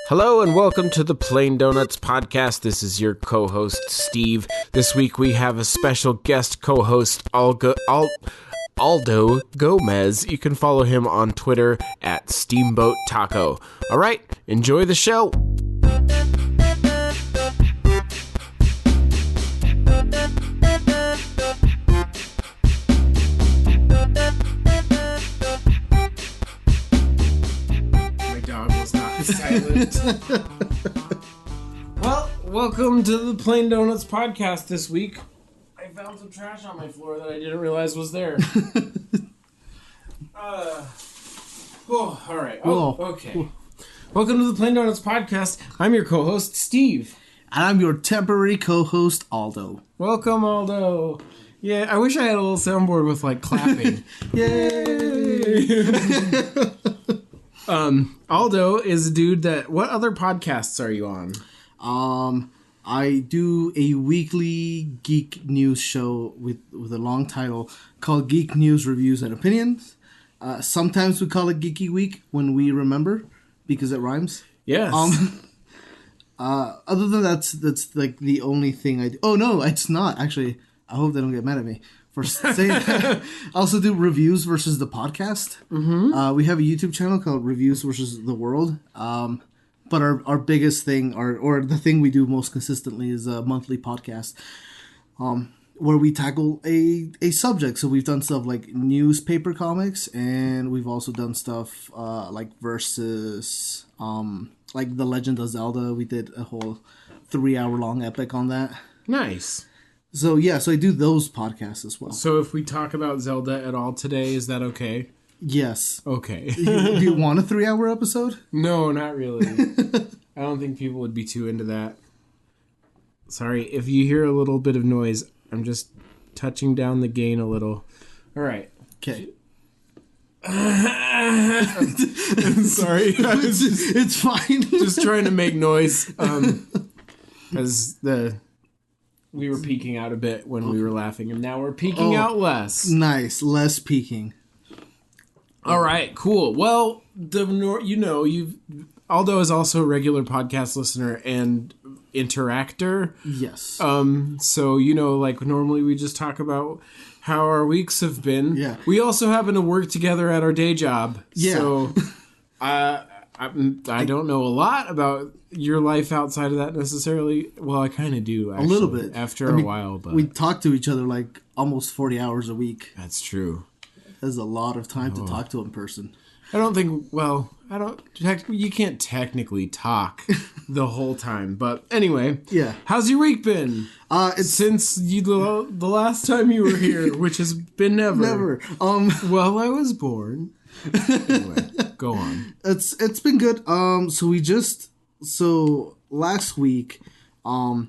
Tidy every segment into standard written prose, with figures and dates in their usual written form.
Hello and welcome to the Plain Donuts Podcast. This is your co-host, Steve. This week we have a special guest co-host, Aldo Gomez. You can follow him on Twitter at Steamboat Taco. All right, enjoy the show. Silent. Well, welcome to the Plain Donuts Podcast this week. I found some trash on my floor that I didn't realize was there. Alright. Okay. Welcome to the Plain Donuts Podcast. I'm your co-host, Steve. And I'm your temporary co-host, Aldo. Welcome, Aldo. Yeah, I wish I had a little soundboard with, like, clapping. Yay! Aldo is a dude that... What other podcasts are you on? I do a weekly geek news show with a long title called Geek News Reviews and Opinions. Sometimes we call it Geeky Week when we remember, because it rhymes. Yes. Other than that's like the only thing I do. Oh, no, it's not. Actually, I hope they don't get mad at me for saying that. I also do Reviews versus the Podcast. Mm-hmm. We have a YouTube channel called Reviews versus the World. But our biggest thing, or the thing we do most consistently, is a monthly podcast where we tackle a subject. So we've done stuff like newspaper comics, and we've also done stuff like versus like The Legend of Zelda. We did a whole 3-hour-long epic on that. Nice. So yeah, so I do those podcasts as well. So if we talk about Zelda at all today, is that okay? Yes. Okay. Do you want a 3-hour episode? No, not really. I don't think people would be too into that. Sorry, if you hear a little bit of noise, I'm just touching down the gain a little. All right. Okay. Sorry. It's fine. Just trying to make noise. Because we were peeking out a bit when we were laughing, and now we're peeking out less. Nice. Less peeking. All right, cool. Well, Aldo is also a regular podcast listener and interactor. Yes. So, like normally we just talk about how our weeks have been. Yeah. We also happen to work together at our day job. Yeah. So, I don't know a lot about your life outside of that necessarily. Well, I kind of do, actually. A little bit. After a while, but... We talk to each other like almost 40 hours a week. That's true. There's a lot of time to talk to in person. You can't technically talk the whole time. But anyway. Yeah. How's your week been? Since the last time you were here, which has been never. Never. Well, I was born. Anyway, go on. It's been good. So last week, I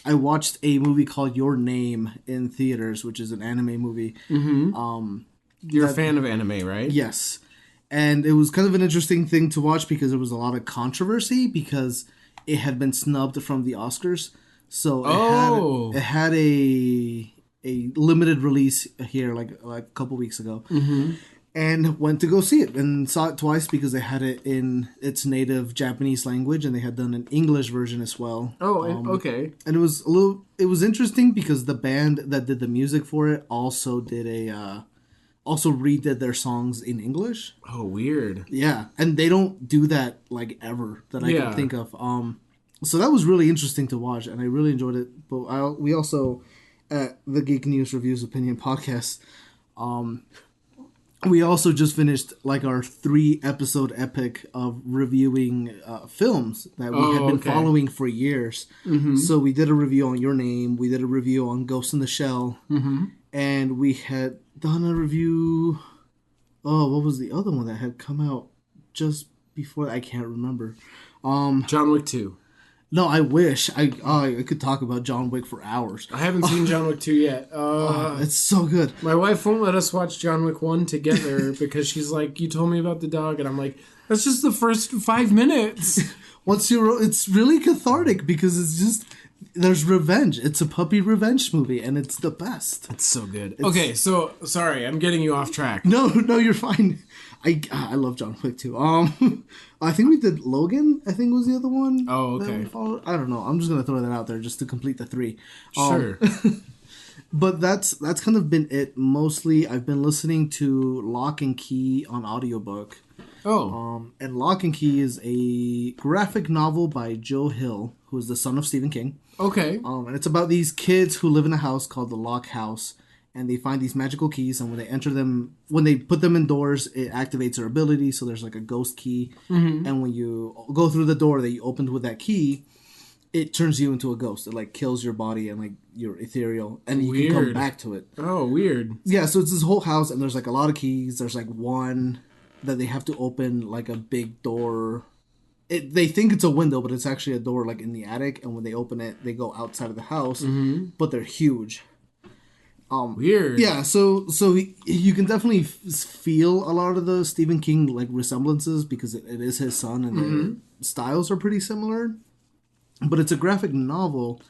watched a movie called Your Name in theaters, which is an anime movie. Mm-hmm. You're a fan of anime, right? Yes. And it was kind of an interesting thing to watch because there was a lot of controversy because it had been snubbed from the Oscars. So it had a limited release here like a couple weeks ago. Mm-hmm. And went to go see it and saw it twice because they had it in its native Japanese language and they had done an English version as well. Oh, okay. And it was interesting because the band that did the music for it also redid their songs in English. Oh, weird. Yeah, and they don't do that like ever that I can think of. So that was really interesting to watch, and I really enjoyed it. But we also at the Geek News Reviews Opinion podcast, we also just finished like our 3-episode epic of reviewing films that we had been following for years. Mm-hmm. So we did a review on Your Name, we did a review on Ghost in the Shell, and we had done a review. Oh, what was the other one that had come out just before? I can't remember. John Wick 2. No, I wish. I could talk about John Wick for hours. I haven't seen John Wick 2 yet. It's so good. My wife won't let us watch John Wick 1 together because she's like, you told me about the dog, and I'm like, that's just the first 5 minutes. It's really cathartic because it's just there's revenge. It's a puppy revenge movie, and it's the best. It's so good. Okay, so sorry, I'm getting you off track. No, you're fine. I love John Wick too. I think we did Logan. I think was the other one. Oh, okay. I don't know. I'm just gonna throw that out there just to complete the 3. Sure. But that's kind of been it. Mostly, I've been listening to Lock and Key on audiobook. Oh. And Lock and Key is a graphic novel by Joe Hill, who is the son of Stephen King. Okay. And it's about these kids who live in a house called the Lock House, and they find these magical keys, and when they put them indoors, it activates their ability, so there's like a ghost key. Mm-hmm. And when you go through the door that you opened with that key, it turns you into a ghost. It like kills your body and like you're ethereal, and you can come back to it. Oh, weird. Yeah, so it's this whole house, and there's like a lot of keys. There's like one that they have to open, like a big door. They think it's a window, but it's actually a door like in the attic, and when they open it, they go outside of the house, but they're huge. Weird. Yeah, so you can definitely feel a lot of the Stephen King like resemblances because it is his son, and their styles are pretty similar. But it's a graphic novel,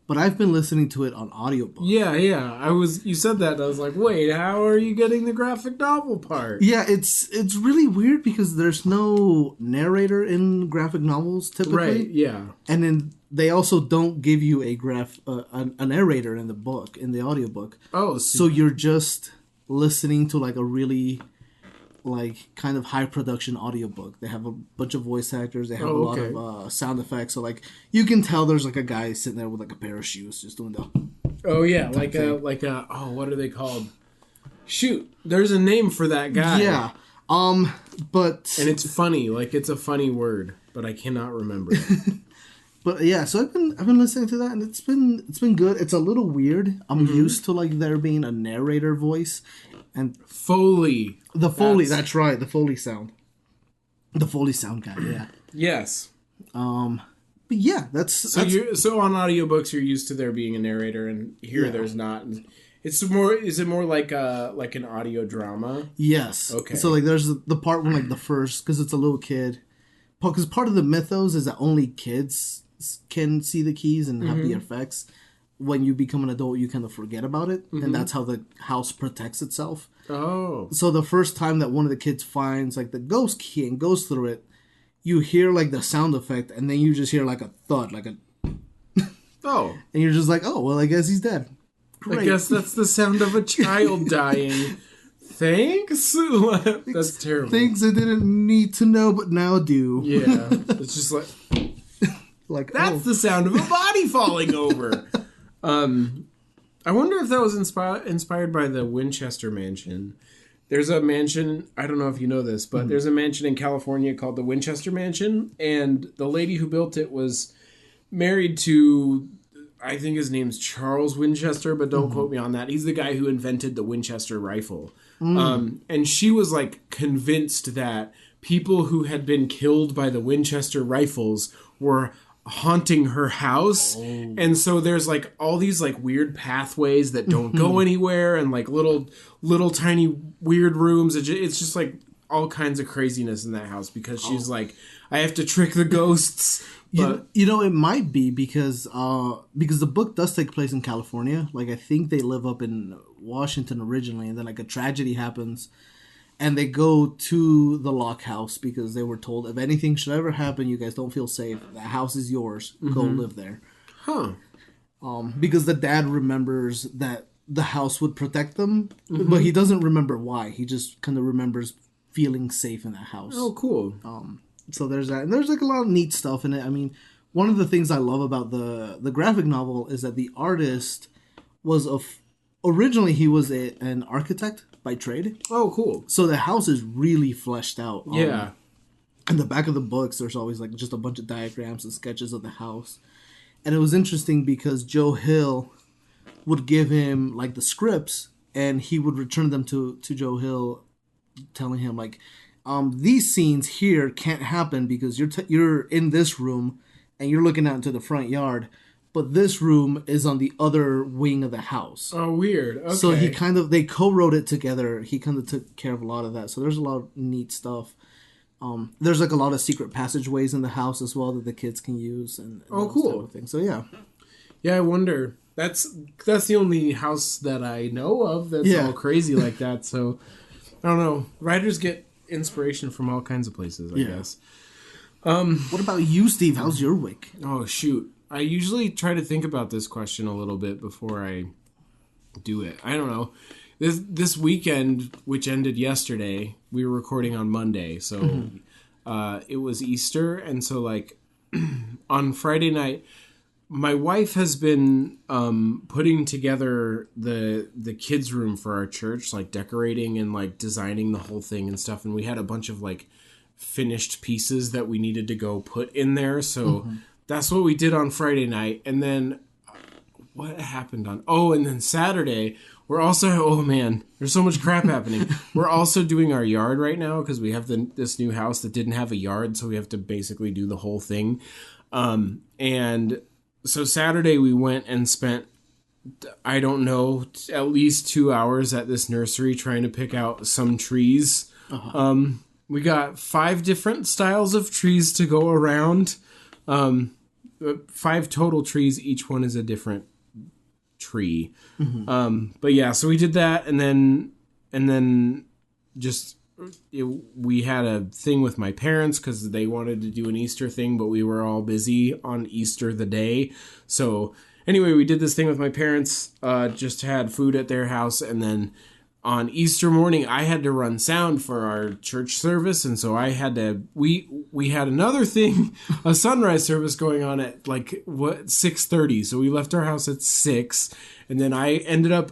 but I've been listening to it on audiobook. Yeah. You said that, and I was like, wait, how are you getting the graphic novel part? Yeah, it's really weird because there's no narrator in graphic novels typically. Right, yeah. And then they also don't give you a narrator in the audiobook. Oh, so you're just listening to like a really like kind of high production audiobook. They have a bunch of voice actors, they have a lot of sound effects, so like you can tell there's like a guy sitting there with like a pair of shoes just doing the what are they called? Shoot, there's a name for that guy. Yeah. But and it's funny, like it's a funny word, but I cannot remember it. But yeah, so I've been listening to that, and it's been good. It's a little weird. I'm used to like there being a narrator voice and Foley. The Foley, that's right, the Foley sound. The Foley sound guy, yeah. Yes. But yeah, that's so on audiobooks you're used to there being a narrator, and here there's not. Is it more like an audio drama? Yes. Okay. So like there's the part when like the first, because it's a little kid, because part of the mythos is that only kids can see the keys and have the effects. When you become an adult, you kind of forget about it, and that's how the house protects itself. Oh. So the first time that one of the kids finds like the ghost key and goes through it, you hear like the sound effect, and then you just hear like a thud, like a oh, and you're just like, oh well, I guess he's dead. Great. I guess that's the sound of a child dying. Thanks. That's terrible. Things I didn't need to know, but now do. Yeah, it's just like that's the sound of a body falling over. I wonder if that was inspired by the Winchester Mansion. There's a mansion, I don't know if you know this, but there's a mansion in California called the Winchester Mansion, and the lady who built it was married to, I think his name's Charles Winchester, but don't quote me on that. He's the guy who invented the Winchester rifle. And she was like convinced that people who had been killed by the Winchester rifles were haunting her house. And so there's like all these like weird pathways that don't go anywhere, and like little tiny weird rooms. It's just like all kinds of craziness in that house because she's like, I have to trick the ghosts. But you know, it might be because the book does take place in California. Like I think they live up in Washington originally, and then like a tragedy happens, and they go to the Lock House because they were told if anything should ever happen, you guys don't feel safe, the house is yours. Go live there. Huh. Because the dad remembers that the house would protect them, but he doesn't remember why. He just kind of remembers feeling safe in that house. Oh, cool. So there's that. And there's like a lot of neat stuff in it. I mean, one of the things I love about the graphic novel is that the artist was originally he was an architect by trade. Oh, cool. So the house is really fleshed out. Yeah. In the back of the books, there's always like just a bunch of diagrams and sketches of the house. And it was interesting because Joe Hill would give him like the scripts, and he would return them to Joe Hill, telling him like, these scenes here can't happen because you're in this room and you're looking out into the front yard, but this room is on the other wing of the house. Oh, weird. Okay. So they co-wrote it together. He kind of took care of a lot of that. So there's a lot of neat stuff. There's like a lot of secret passageways in the house as well that the kids can use. And cool. Type of thing. So yeah. Yeah, I wonder. That's the only house that I know of that's all crazy like that. So I don't know. Writers get inspiration from all kinds of places, I guess. What about you, Steve? How's your week? Oh shoot! I usually try to think about this question a little bit before I do it. I don't know. This weekend, which ended yesterday, we were recording on Monday, so it was Easter, and so like on Friday night. My wife has been putting together the kids' room for our church, like decorating and like designing the whole thing and stuff. And we had a bunch of like finished pieces that we needed to go put in there. So that's what we did on Friday night. And then what happened on? Oh, and then Saturday we're also. Oh man, there's so much crap happening. We're also doing our yard right now because we have this new house that didn't have a yard, so we have to basically do the whole thing. And so Saturday we went and spent, I don't know, at least 2 hours at this nursery trying to pick out some trees. We got 5 different styles of trees to go around. 5 total trees. Each one is a different tree. But yeah, so we did that, and then just... we had a thing with my parents because they wanted to do an Easter thing, but we were all busy on Easter the day. So anyway, we did this thing with my parents, just had food at their house. And then on Easter morning, I had to run sound for our church service. And so I had to, we had another thing, a sunrise service going on at 6:30. So we left our house at 6. And then I ended up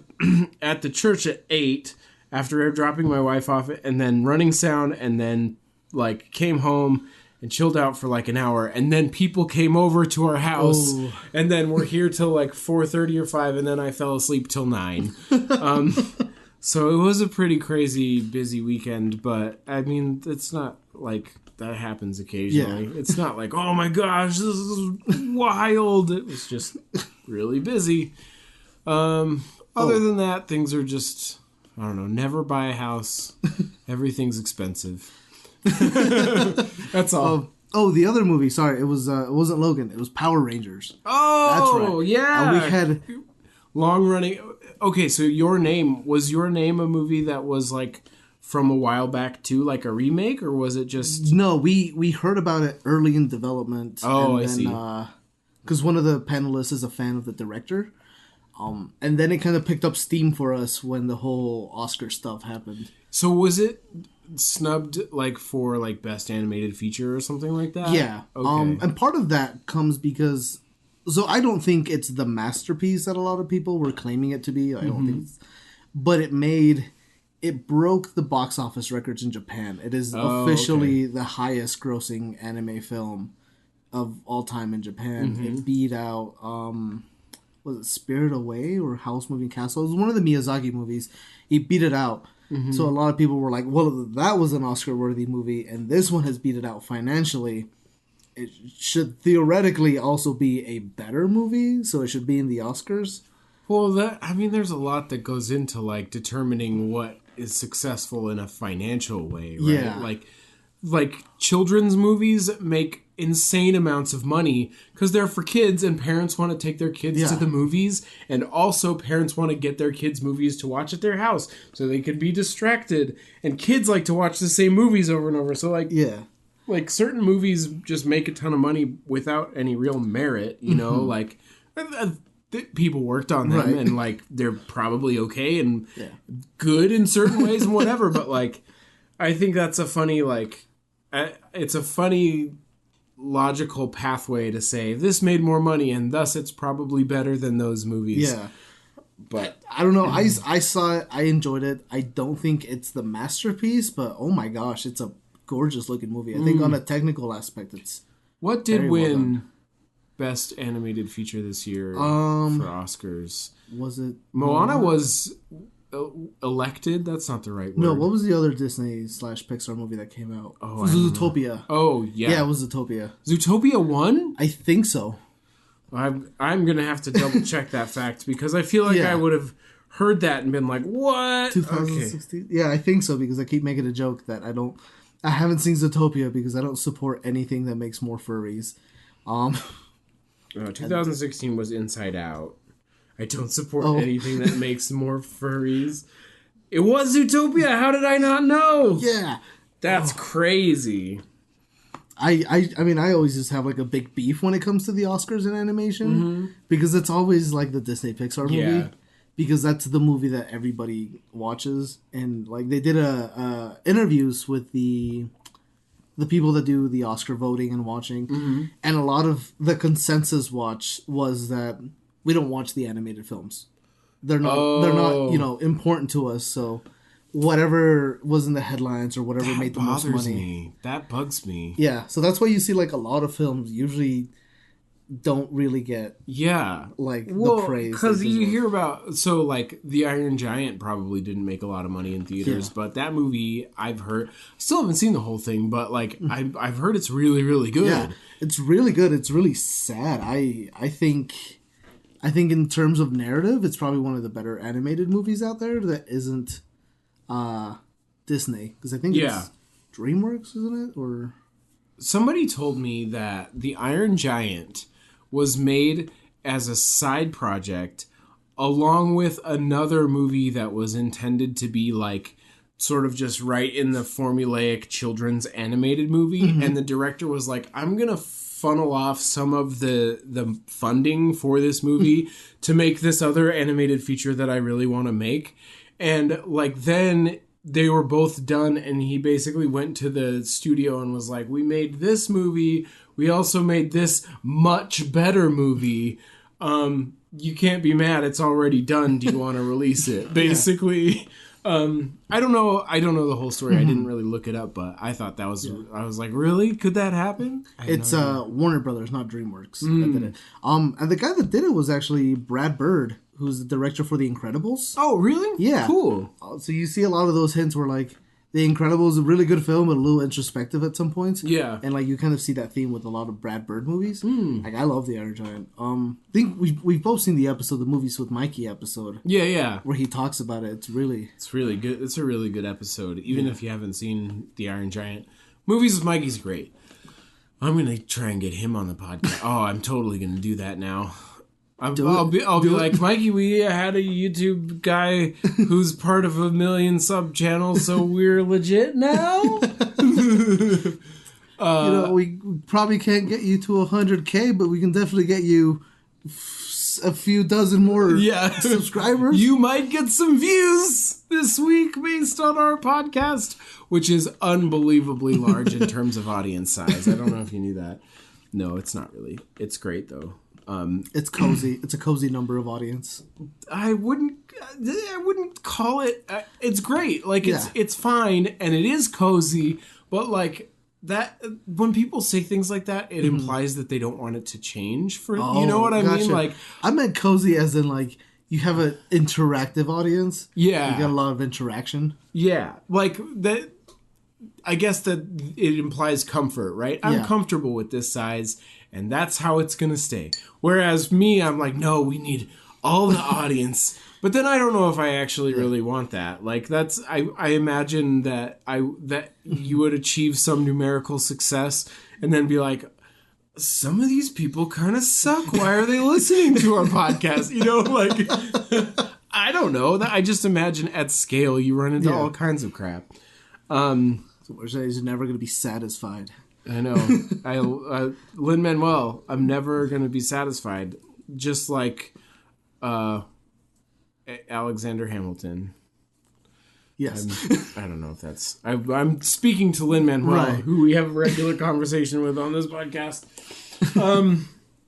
at the church at 8. After dropping my wife off and then running sound, and then like came home and chilled out for like an hour, and then people came over to our house, and then we're here till like 4:30 or 5, and then I fell asleep till 9. So it was a pretty crazy busy weekend, but I mean it's not like that happens occasionally. Yeah. It's not like, oh my gosh, this is wild. It was just really busy. Other than that, things are just, I don't know, never buy a house. Everything's expensive. That's all. The other movie, sorry, it wasn't Logan, it was Power Rangers. Oh, that's right. Yeah. We had long running. Okay, so was Your Name a movie that was like from a while back too, like a remake, or was it just... No, we heard about it early in development. Oh, I see. Because one of the panelists is a fan of the director. And then it kind of picked up steam for us when the whole Oscar stuff happened. So was it snubbed like for like best animated feature or something like that? Yeah. Okay. And part of that comes because, so I don't think it's the masterpiece that a lot of people were claiming it to be. I don't think but it broke the box office records in Japan. It is officially the highest grossing anime film of all time in Japan. It beat out was it Spirit Away or House Moving Castle? It was one of the Miyazaki movies. He beat it out. So a lot of people were like, well, that was an Oscar-worthy movie, and this one has beat it out financially. It should theoretically also be a better movie, so it should be in the Oscars. Well, there's a lot that goes into like determining what is successful in a financial way, right? Yeah. Like children's movies make insane amounts of money because they're for kids, and parents want to take their kids to the movies, and also parents want to get their kids movies to watch at their house so they can be distracted, and kids like to watch the same movies over and over. So like certain movies just make a ton of money without any real merit, you know, like people worked on them and like they're probably okay and good in certain ways and whatever, but like I think that's a funny it's a funny logical pathway to say this made more money and thus it's probably better than those movies. Yeah. But I don't know. I saw it. I enjoyed it. I don't think it's the masterpiece, but oh my gosh, it's a gorgeous looking movie. I think on a technical aspect, it's what did win best animated feature this year for Oscars? Was it Moana? Was elected? That's not the right word. No, what was the other Disney/Pixar movie that came out? Oh, Zootopia. Oh, yeah. Yeah, it was Zootopia. Zootopia won? I think so. I'm going to have to double check that fact because I feel like I would have heard that and been like, what? 2016? Okay. Yeah, I think so because I keep making a joke that I haven't seen Zootopia because I don't support anything that makes more furries. 2016 was Inside Out. I don't support anything that makes more furries. It was Zootopia. How did I not know? Yeah. That's crazy. I mean, I always just have like a big beef when it comes to the Oscars in animation because it's always like the Disney Pixar movie because that's the movie that everybody watches, and like they did interviews with the people that do the Oscar voting and watching, and a lot of the consensus watch was that we don't watch the animated films. They're not important to us, so whatever was in the headlines or whatever made the most money. That bugs me. Yeah, so that's why you see like a lot of films usually don't really get the praise. Because you hear about like The Iron Giant probably didn't make a lot of money in theaters, but that movie I've heard, still haven't seen the whole thing, but like I've heard it's really, really good. Yeah, it's really good. It's really sad. I think in terms of narrative, it's probably one of the better animated movies out there that isn't Disney, because I think it's DreamWorks, isn't it? Or somebody told me that The Iron Giant was made as a side project along with another movie that was intended to be like sort of just right in the formulaic children's animated movie, and the director was like, I'm gonna funnel off some of the funding for this movie to make this other animated feature that I really want to make. And like then they were both done, and he basically went to the studio and was like, we made this movie, we also made this much better movie. You can't be mad, it's already done. Do you want to release it? Basically. I don't know the whole story. I didn't really look it up, but I thought that was I was like, really? Could that happen? It's Warner Brothers, not DreamWorks that did it. And the guy that did it was actually Brad Bird, who's the director for The Incredibles. Oh, really? Yeah. Cool. So you see a lot of those hints where like The Incredibles is a really good film, but a little introspective at some points. Yeah. And like you kind of see that theme with a lot of Brad Bird movies. Like I love The Iron Giant. I think we've both seen the episode, the Movies with Mikey episode. Yeah. Where he talks about it. It's really good. It's a really good episode, even if you haven't seen The Iron Giant. Movies with Mikey's great. I'm gonna try and get him on the podcast. Oh, I'm totally gonna do that now. I'll be like, Mikey, we had a YouTube guy who's part of 1 million sub channels, so we're legit now? We probably can't get you to 100K, but we can definitely get you a few dozen more subscribers. You might get some views this week based on our podcast, which is unbelievably large in terms of audience size. I don't know if you knew that. No, it's not really. It's great, though. It's cozy. It's a cozy number of audience. I wouldn't call it. It's great. Like it's fine and it is cozy. But like that, when people say things like that, it implies that they don't want it to change. You know what I mean? Like I meant cozy as in like you have an interactive audience. Yeah, you got a lot of interaction. Yeah, like that. I guess that it implies comfort, right? I'm comfortable with this size, and that's how it's going to stay. Whereas me, I'm like, no, we need all the audience. But then I don't know if I actually really want that. Like that's, I imagine that you would achieve some numerical success and then be like, some of these people kind of suck. Why are they listening to our podcast? You know, like, I don't know. I just imagine at scale you run into all kinds of crap. So we're saying he's never going to be satisfied. I know. Lin-Manuel, I'm never going to be satisfied. Just like Alexander Hamilton. Yes. I don't know if that's... I'm speaking to Lin-Manuel, who we have a regular conversation with on this podcast.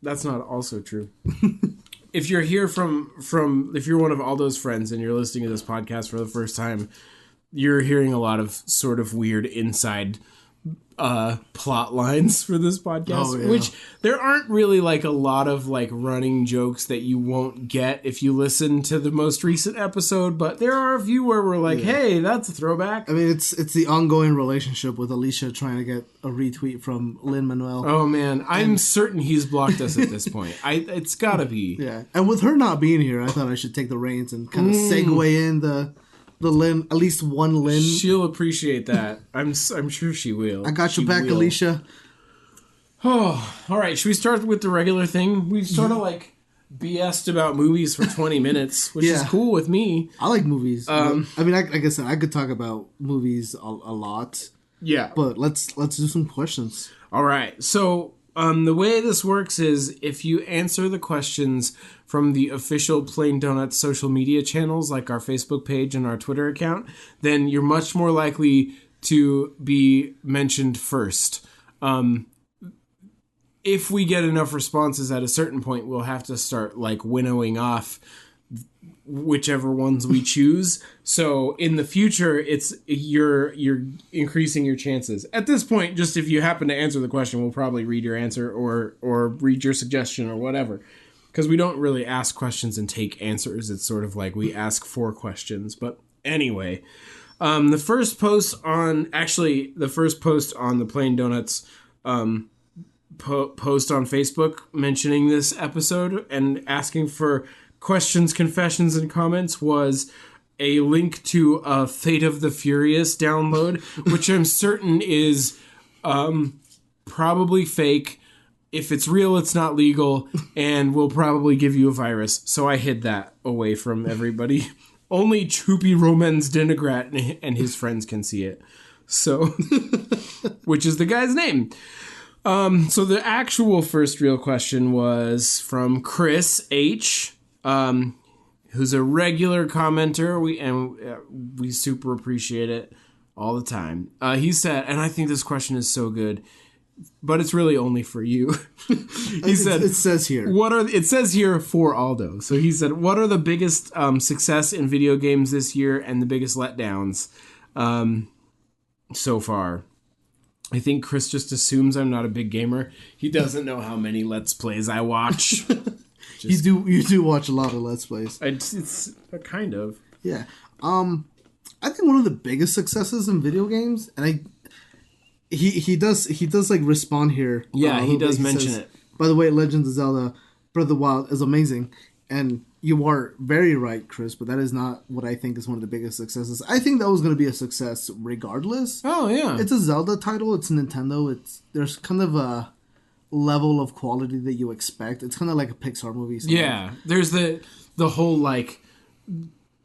That's not also true. If you're here if you're one of Aldo's friends and you're listening to this podcast for the first time, you're hearing a lot of sort of weird inside plot lines for this podcast, which there aren't really like a lot of like running jokes that you won't get if you listen to the most recent episode, but there are a few where we're like, hey, that's a throwback. I mean, it's the ongoing relationship with Alicia trying to get a retweet from Lin-Manuel. Oh man, I'm certain he's blocked us at this point. It's gotta be. Yeah, and with her not being here, I thought I should take the reins and kind of segue in the Lin, at least one Lin. She'll appreciate that. I'm sure she will. I got your back, Alicia. Oh, all right. Should we start with the regular thing? We've sort of like BS'd about movies for 20 minutes, which is cool with me. I like movies. I mean, like I said, I could talk about movies a lot. Yeah. But let's do some questions. All right. So the way this works is if you answer the questions from the official Plain Donuts social media channels, like our Facebook page and our Twitter account, then you're much more likely to be mentioned first. If we get enough responses at a certain point, we'll have to start like winnowing off whichever ones we choose. So in the future, it's you're increasing your chances. At this point, just if you happen to answer the question, we'll probably read your answer or read your suggestion or whatever. Because we don't really ask questions and take answers. It's sort of like we ask 4 questions. But anyway, the first post on the Plain Donuts post on Facebook mentioning this episode and asking for questions, confessions, and comments was a link to a Fate of the Furious download, which I'm certain is probably fake. If it's real, it's not legal, and will probably give you a virus. So I hid that away from everybody. Only Choopy Romans Dinigrat and his friends can see it. So, which is the guy's name. So the actual first real question was from Chris H., who's a regular commenter. We super appreciate it all the time. He said, and I think this question is so good, but it's really only for you. He said, it says here. It says here for Aldo. So he said, what are the biggest success in video games this year and the biggest letdowns so far? I think Chris just assumes I'm not a big gamer. He doesn't know how many Let's Plays I watch. You do watch a lot of Let's Plays. It's kind of. Yeah. I think one of the biggest successes in video games, and he does like respond here. Yeah, he does mention it. By the way, Legend of Zelda Breath of the Wild is amazing, and you are very right, Chris, but that is not what I think is one of the biggest successes. I think that was going to be a success regardless. Oh, yeah. It's a Zelda title. It's Nintendo. There's kind of a level of quality that you expect. It's kind of like a Pixar movie. So yeah. There's the whole, like,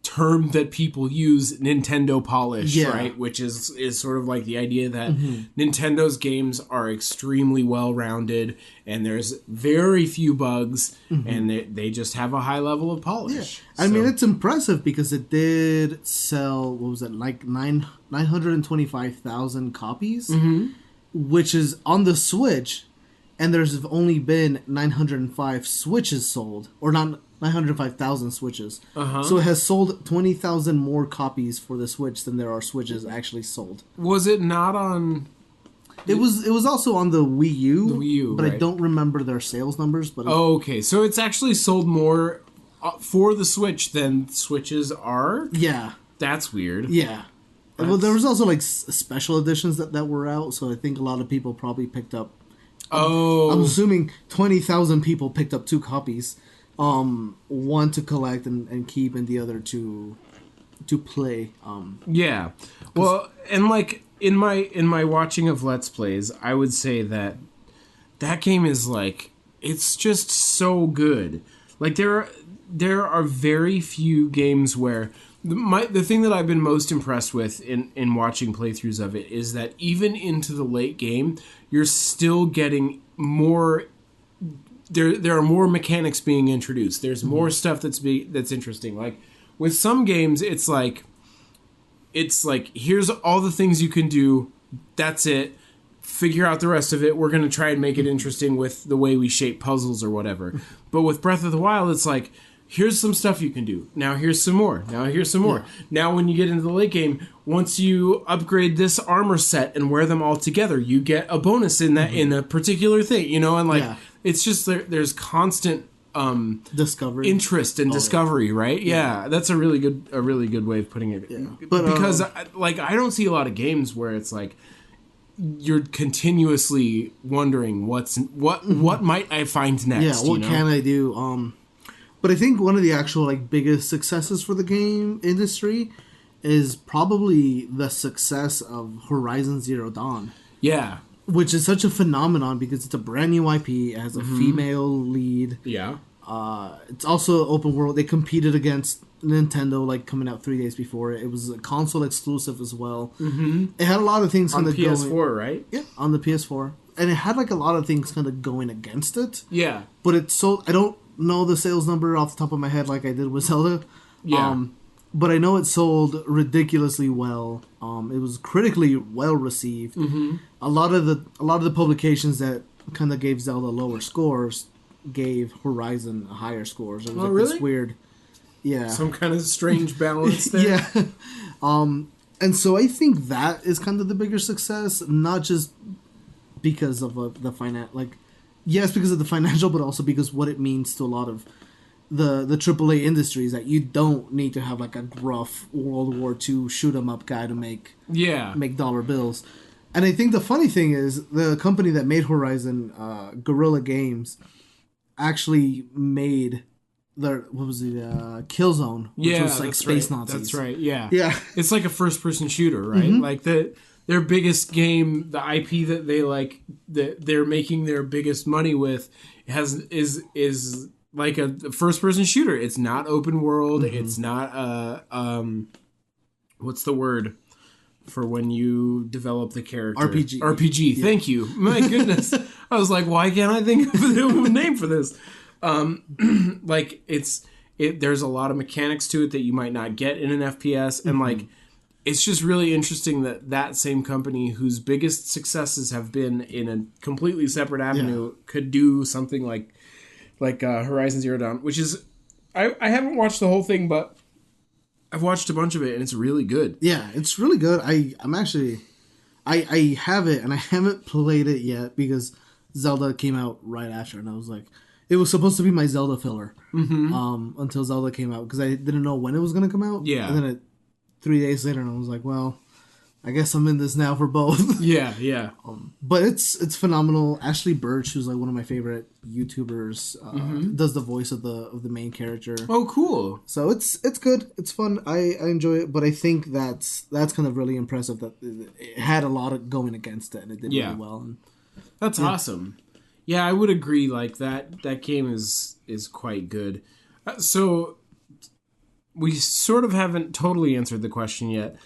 term that people use, Nintendo polish, right? Which is sort of like the idea that Nintendo's games are extremely well-rounded and there's very few bugs and they just have a high level of polish. Yeah. I mean, it's impressive because it did sell, what was it, like 925,000 copies, which is on the Switch, and there's only been 905 Switches sold, or not 905,000 Switches. So it has sold 20,000 more copies for the Switch than there are Switches actually sold. Was it not on... It was also on the Wii U. The Wii U, but right. I don't remember their sales numbers. But okay. So it's actually sold more for the Switch than Switches are? Yeah. That's weird. Yeah. Well, there was also like special editions that were out, so I think a lot of people probably picked up... I'm assuming 20,000 people picked up 2 copies. One to collect and keep, and the other to play. Yeah, well, and like in my watching of Let's Plays, I would say that game is like, it's just so good. Like there are very few games where the thing that I've been most impressed with in watching playthroughs of it is that even into the late game, you're still getting more. There are more mechanics being introduced. There's more stuff that's interesting. Like with some games, it's like here's all the things you can do. That's it. Figure out the rest of it. We're gonna try and make it interesting with the way we shape puzzles or whatever. But with Breath of the Wild, it's like, here's some stuff you can do. Now here's some more. Now here's some more. Yeah. Now when you get into the late game, once you upgrade this armor set and wear them all together, you get a bonus in that in a particular thing. You know, and like. Yeah. It's just there's constant discovery, interest and discovery, right? Yeah, that's a really good way of putting it. Yeah. But because I don't see a lot of games where it's like you're continuously wondering what might I find next. Yeah, what can I do? But I think one of the actual like biggest successes for the game industry is probably the success of Horizon Zero Dawn. Yeah. which is such a phenomenon because it's a brand new IP. It has a female lead. Yeah. It's also open world. They competed against Nintendo, like, coming out 3 days before it. It was a console exclusive as well. Mm-hmm. It had a lot of things on kind of PS4, going, right? Yeah, on the PS4, and it had like a lot of things kind of going against it. Yeah, but it's so I don't know the sales number off the top of my head like I did with Zelda. Yeah, but I know it sold ridiculously well. It was critically well received. Mm-hmm. A lot of the publications that kind of gave Zelda lower scores gave Horizon higher scores. It was really? This weird, yeah, some kind of strange balance there. Yeah. And so I think that is kind of the bigger success, not just because of the yes, because of the financial, but also because what it means to a lot of the AAA industries, that you don't need to have like a gruff World War II shoot 'em up guy to make dollar bills. And I think the funny thing is the company that made Horizon, Guerrilla Games, actually made Killzone, which was like space Nazis. That's right. Yeah. Yeah. It's like a first-person shooter, right? Mm-hmm. Like their biggest game, the IP that they like, that they're making their biggest money with, is like a first-person shooter. It's not open world. Mm-hmm. It's not what's the word for when you develop the character? RPG. Yeah. Thank you. My goodness. I was like, why can't I think of a name for this? Like there's a lot of mechanics to it that you might not get in an FPS, and like it's just really interesting that same company whose biggest successes have been in a completely separate avenue could do something like Horizon Zero Dawn, which is I haven't watched the whole thing, but I've watched a bunch of it and it's really good. Yeah, it's really good. I'm actually I have it and I haven't played it yet because Zelda came out right after, and I was like, it was supposed to be my Zelda filler until Zelda came out because I didn't know when it was going to come out. Yeah. And then 3 days later, and I was like, well, I guess I'm in this now for both. Yeah. But it's phenomenal. Ashley Birch, who's like one of my favorite YouTubers, does the voice of the main character. Oh, cool. So it's good. It's fun. I enjoy it. But I think that's kind of really impressive that it had a lot of going against it, and it did really well. And, that's awesome. Yeah, I would agree. Like that game is quite good. So we sort of haven't totally answered the question yet.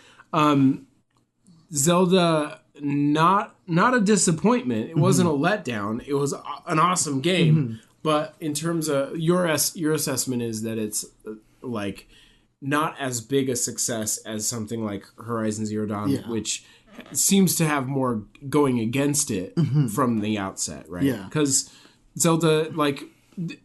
Zelda, not a disappointment. It wasn't a letdown. It was an awesome game. But in terms of your assessment is that it's like not as big a success as something like Horizon Zero Dawn, which seems to have more going against it from the outset, right? Yeah. Because Zelda, like,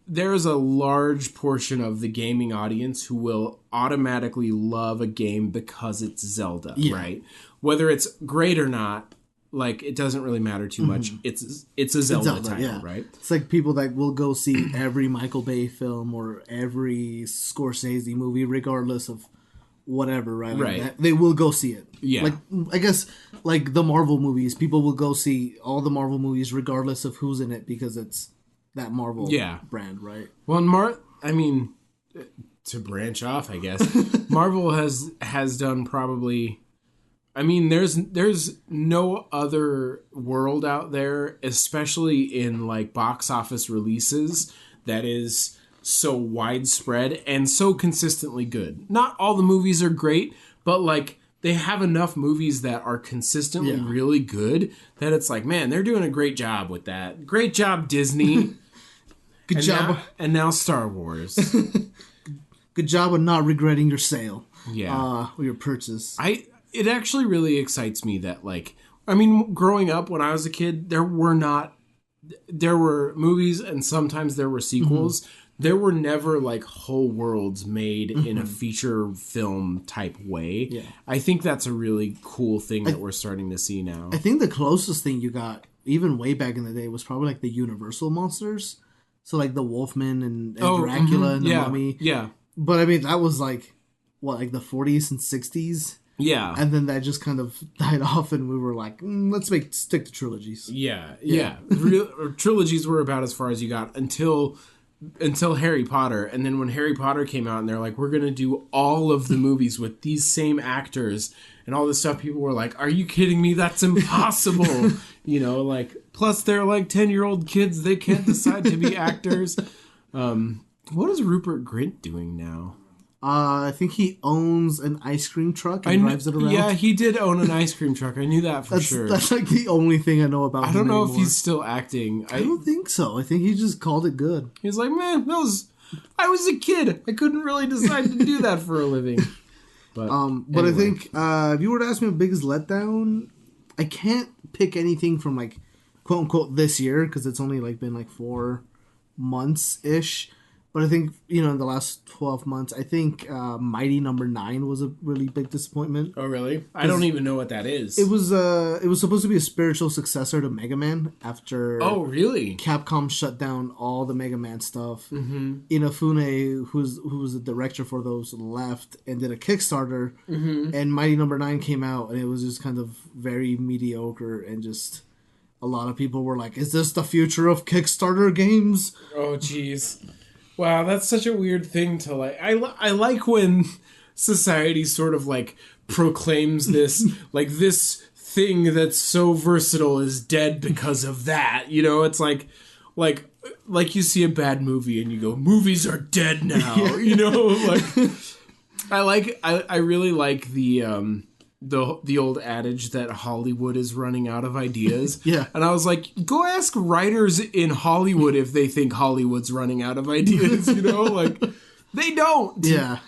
there is a large portion of the gaming audience who will automatically love a game because it's Zelda, right? Whether it's great or not, like, it doesn't really matter too much. It's a Zelda title, right? It's like people that will go see every Michael Bay film or every Scorsese movie, regardless of whatever, right? Like right. They will go see it. Yeah. Like, I guess, like the Marvel movies, people will go see all the Marvel movies regardless of who's in it because it's that Marvel brand, right? Well, I mean, to branch off, I guess, Marvel has done probably... I mean, there's no other world out there, especially in like box office releases, that is so widespread and so consistently good. Not all the movies are great, but like they have enough movies that are consistently really good that it's like, man, they're doing a great job with that. Great job, Disney. Good job. And now Star Wars. Good job of not regretting your sale. Yeah. Or your purchase. It actually really excites me that, like, I mean, growing up when I was a kid, there were movies and sometimes there were sequels. There were never like whole worlds made in a feature film type way. Yeah. I think that's a really cool thing that we're starting to see now. I think the closest thing you got, even way back in the day, was probably like the Universal monsters. So like the Wolfman and Dracula and the Mummy. Yeah. But I mean, that was like, what, like the 40s and 60s? Yeah. And then that just kind of died off and we were like, let's stick to trilogies. Yeah. Trilogies were about as far as you got until Harry Potter. And then when Harry Potter came out and they're like, we're going to do all of the movies with these same actors. and all this stuff. People were like, "Are you kidding me? That's impossible!" You know, like plus they're like 10-year-old kids. They can't decide to be actors. What is Rupert Grint doing now? I think he owns an ice cream truck and drives it around. Yeah, he did own an ice cream truck. I knew that for sure. That's like the only thing I know about him. I don't know anymore. if he's still acting. I don't think so. I think he just called it good. He's like, man, I was a kid. I couldn't really decide to do that for a living. But anyway. I think if you were to ask me a biggest letdown, I can't pick anything from like quote unquote this year because it's only like been like 4 months ish. But I think, in the last 12 months, I think Mighty Number 9 was a really big disappointment. Oh, really? I don't even know what that is. It was supposed to be a spiritual successor to Mega Man after... Oh, really? Capcom shut down all the Mega Man stuff. Mm-hmm. Inafune, who was the director for those, left and did a Kickstarter. Mm-hmm. And Mighty Number 9 came out, and it was just kind of very mediocre and just... A lot of people were like, is this the future of Kickstarter games? Oh, jeez. Wow, that's such a weird thing to like. I like when society sort of like proclaims this, like this thing that's so versatile is dead because of that. It's like you see a bad movie and you go, movies are dead now. I really like the old adage that Hollywood is running out of ideas. Yeah. And I was like, go ask writers in Hollywood if they think Hollywood's running out of ideas, like they don't. Yeah.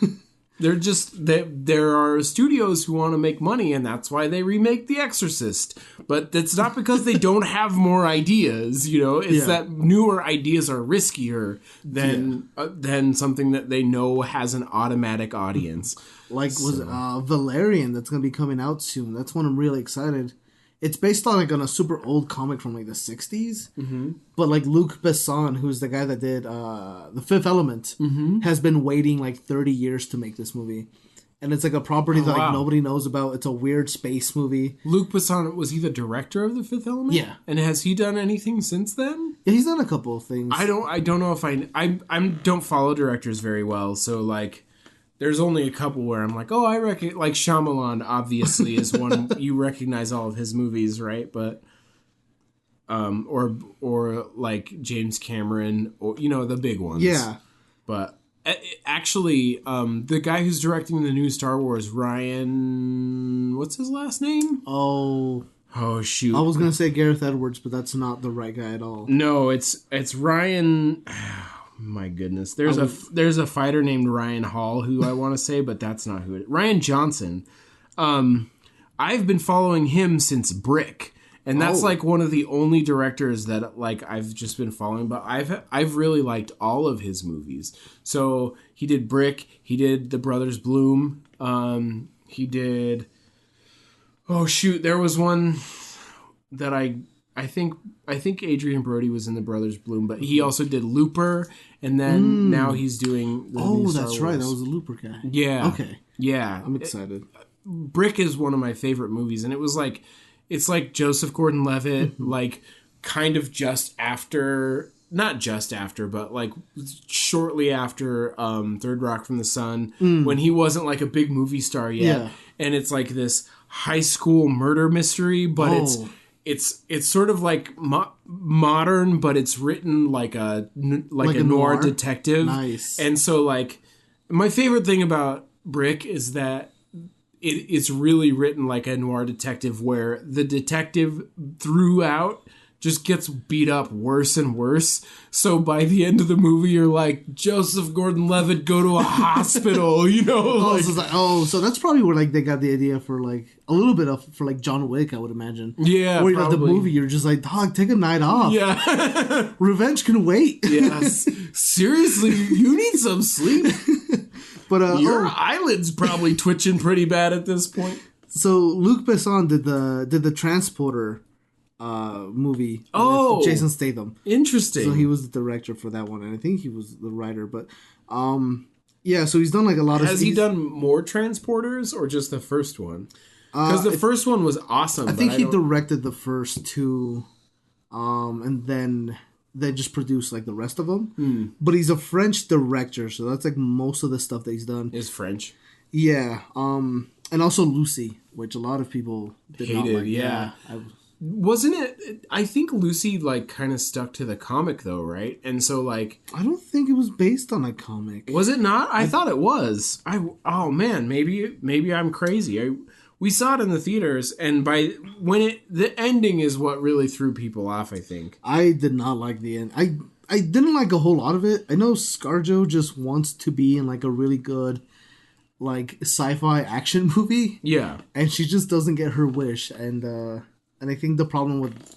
They're just there are studios who want to make money and that's why they remake The Exorcist. But that's not because they don't have more ideas, it's that newer ideas are riskier than something that they know has an automatic audience. Valerian that's going to be coming out soon. That's one I'm really excited. It's based on on a super old comic from the 60s. Mm-hmm. But Luc Besson, who's the guy that did The Fifth Element, mm-hmm. has been waiting 30 years to make this movie. And it's a property that nobody knows about. It's a weird space movie. Luc Besson, was he the director of The Fifth Element? Yeah. And has he done anything since then? Yeah, he's done a couple of things. I don't know if I don't follow directors very well, so there's only a couple where I'm like, oh, I reckon, Shyamalan obviously is one, you recognize all of his movies, right? But, or James Cameron, or, the big ones. Yeah. But actually, the guy who's directing the new Star Wars, Ryan, what's his last name? Oh, shoot. I was going to say Gareth Edwards, but that's not the right guy at all. No, it's Ryan... My goodness. There's a fighter named Ryan Hall who I want to say, but that's not who it is. Ryan Johnson. I've been following him since Brick. And that's one of the only directors that I've just been following, but I've really liked all of his movies. So he did Brick, he did The Brothers Bloom, he did there was one that I think Adrian Brody was in The Brothers Bloom, but he also did Looper, and then now he's doing the new Star Wars. Right. That was a Looper guy. Yeah. Okay. Yeah. I'm excited. Brick is one of my favorite movies, and it was it's like Joseph Gordon-Levitt, kind of just after, not just after, but shortly after Third Rock from the Sun, when he wasn't a big movie star yet. Yeah. And it's this high school murder mystery, but it's sort of modern, but it's written like a noir detective. Nice. And so my favorite thing about Brick is that it's really written like a noir detective, where the detective throughout just gets beat up worse and worse. So by the end of the movie, you're like, Joseph Gordon-Levitt, go to a hospital, so that's probably where they got the idea for a little bit of for John Wick, I would imagine. Yeah, where the movie, you're just dog, take a night off. Yeah, revenge can wait. Yes, seriously, you need some sleep. But your eyelids probably twitching pretty bad at this point. So Luc Besson did the Transporter movie with Jason Statham. Interesting. So he was the director for that one, and I think he was the writer. But so he's done a lot of... Has he done more Transporters or just the first one? Because the first one was awesome. I think he directed the first two, and then they just produced the rest of them. But he's a French director, so that's most of the stuff that he's done is French. Yeah. And also Lucy, which a lot of people did not like. Yeah. Wasn't it? I think Lucy like kind of stuck to the comic though, right? And so like, I don't think it was based on a comic. Was it not? I thought it was. Oh man, maybe I'm crazy. We saw it in the theaters, and the ending is what really threw people off. I think I did not like the end. I didn't like a whole lot of it. I know ScarJo just wants to be in like a really good like sci-fi action movie. Yeah, and she just doesn't get her wish, and I think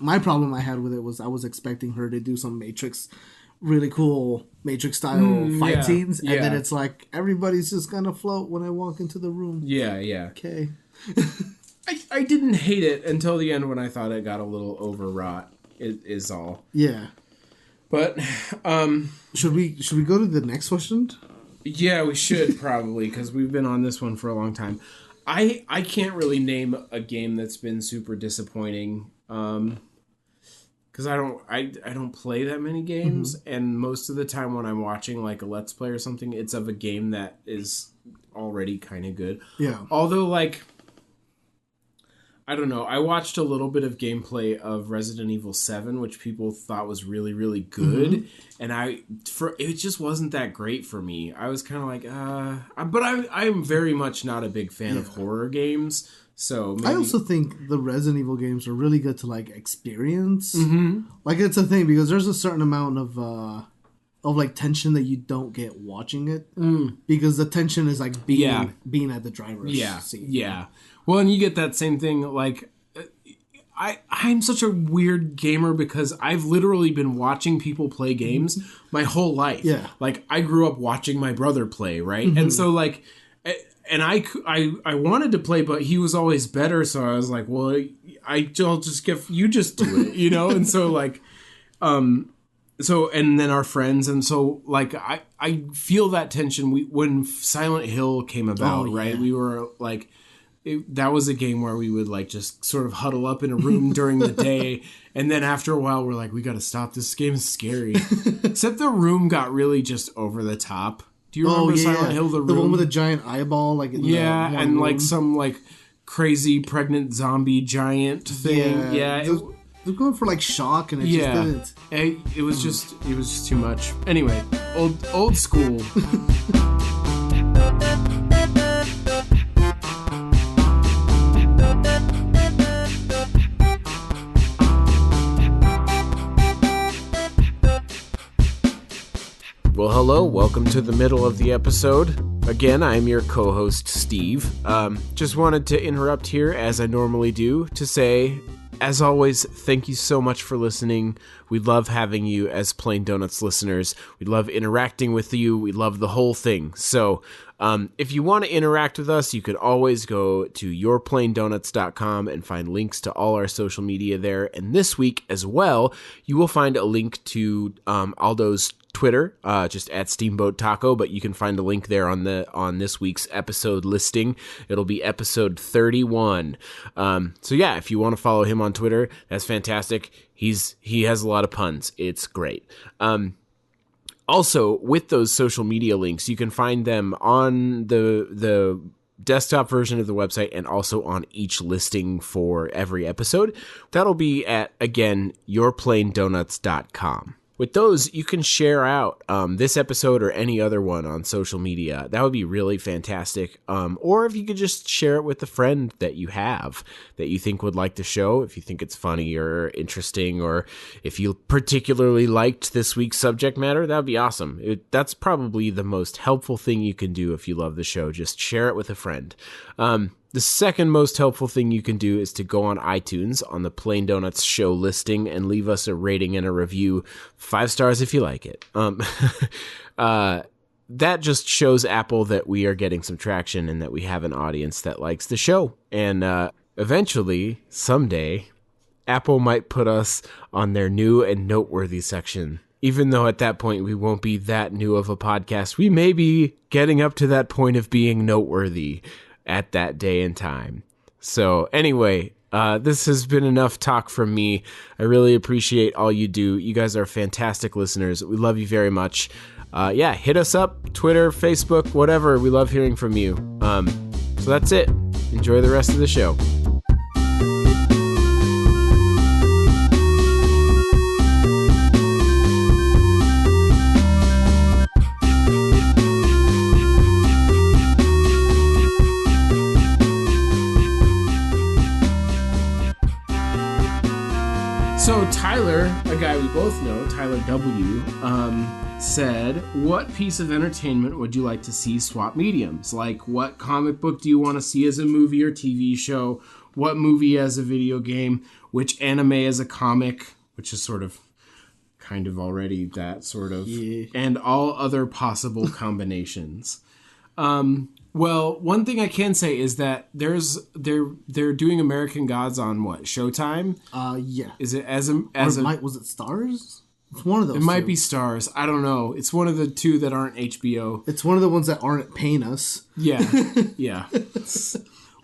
my problem I had with it was I was expecting her to do some really cool Matrix style fight scenes, and then it's like everybody's just gonna float when I walk into the room. Yeah. Okay. I didn't hate it until the end when I thought it got a little overwrought. It is all. Yeah. But should we go to the next question? Yeah, we should probably, because we've been on this one for a long time. I can't really name a game that's been super disappointing, because I don't play that many games, and most of the time when I'm watching like a Let's Play or something, it's of a game that is already kind of good. Yeah. Although like, I don't know. I watched a little bit of gameplay of Resident Evil 7, which people thought was really, really good. And it just wasn't that great for me. I was kind of like, but I'm very much not a big fan of horror games. So maybe... I also think the Resident Evil games are really good to like experience. Like it's a thing because there's a certain amount of like tension that you don't get watching it because the tension is like being at the driver's seat. Yeah. Well, and you get that same thing, like, I'm such a weird gamer because I've literally been watching people play games my whole life. Yeah. Like, I grew up watching my brother play, right? And so, like, and I wanted to play, but he was always better, so I was like, well, I'll just you just do it, you know? And so, like, so, and then our friends, and so, like, I feel that tension. When Silent Hill came about, right? We were, like... that was a game where we would like just sort of huddle up in a room during the day, and then after a while we're like, we got to stop. This game is scary. Except the room got really just over the top. Do you remember Silent Hill? The one with a giant eyeball, like and like some like crazy pregnant zombie giant thing. Yeah, they're going for like shock, and it just didn't. It was just too much. Anyway, old school. Well, hello, welcome to the middle of the episode. Again, I'm your co-host, Steve. Just wanted to interrupt here, as I normally do, to say, as always, thank you so much for listening. We love having you as Plain Donuts listeners. We love interacting with you. We love the whole thing. So, if you want to interact with us, you can always go to yourplaindonuts.com and find links to all our social media there. And this week as well, you will find a link to Aldo's Twitter, just at Steamboat Taco, but you can find a link there on this week's episode listing. It'll be episode 31. So yeah, if you want to follow him on Twitter, that's fantastic. He has a lot of puns. It's great. Also, with those social media links, you can find them on the desktop version of the website and also on each listing for every episode. That'll be at, again, yourplaindonuts.com. With those, you can share out this episode or any other one on social media. That would be really fantastic. Or if you could just share it with a friend that you have that you think would like the show, if you think it's funny or interesting, or if you particularly liked this week's subject matter, that would be awesome. That's probably the most helpful thing you can do if you love the show. Just share it with a friend. The second most helpful thing you can do is to go on iTunes on the Plain Donuts show listing and leave us a rating and a review. 5 stars if you like it. That just shows Apple that we are getting some traction and that we have an audience that likes the show. And eventually, someday, Apple might put us on their new and noteworthy section. Even though at that point we won't be that new of a podcast, we may be getting up to that point of being noteworthy at that day and time. So anyway, this has been enough talk from me. I really appreciate all you do. You guys are fantastic listeners. We love you very much. Hit us up, Twitter, Facebook, whatever. We love hearing from you. So that's it. Enjoy the rest of the show. So Tyler, a guy we both know, Tyler W., said, what piece of entertainment would you like to see swap mediums? Like, what comic book do you want to see as a movie or TV show? What movie as a video game? Which anime as a comic? Which is sort of, kind of already that sort of. Yeah. And all other possible combinations. Well, one thing I can say is that they're doing American Gods on what, Showtime? Yeah. Is it was it Stars? It's one of those. It might be Stars. I don't know. It's one of the two that aren't HBO. It's one of the ones that aren't paying us. Yeah, yeah.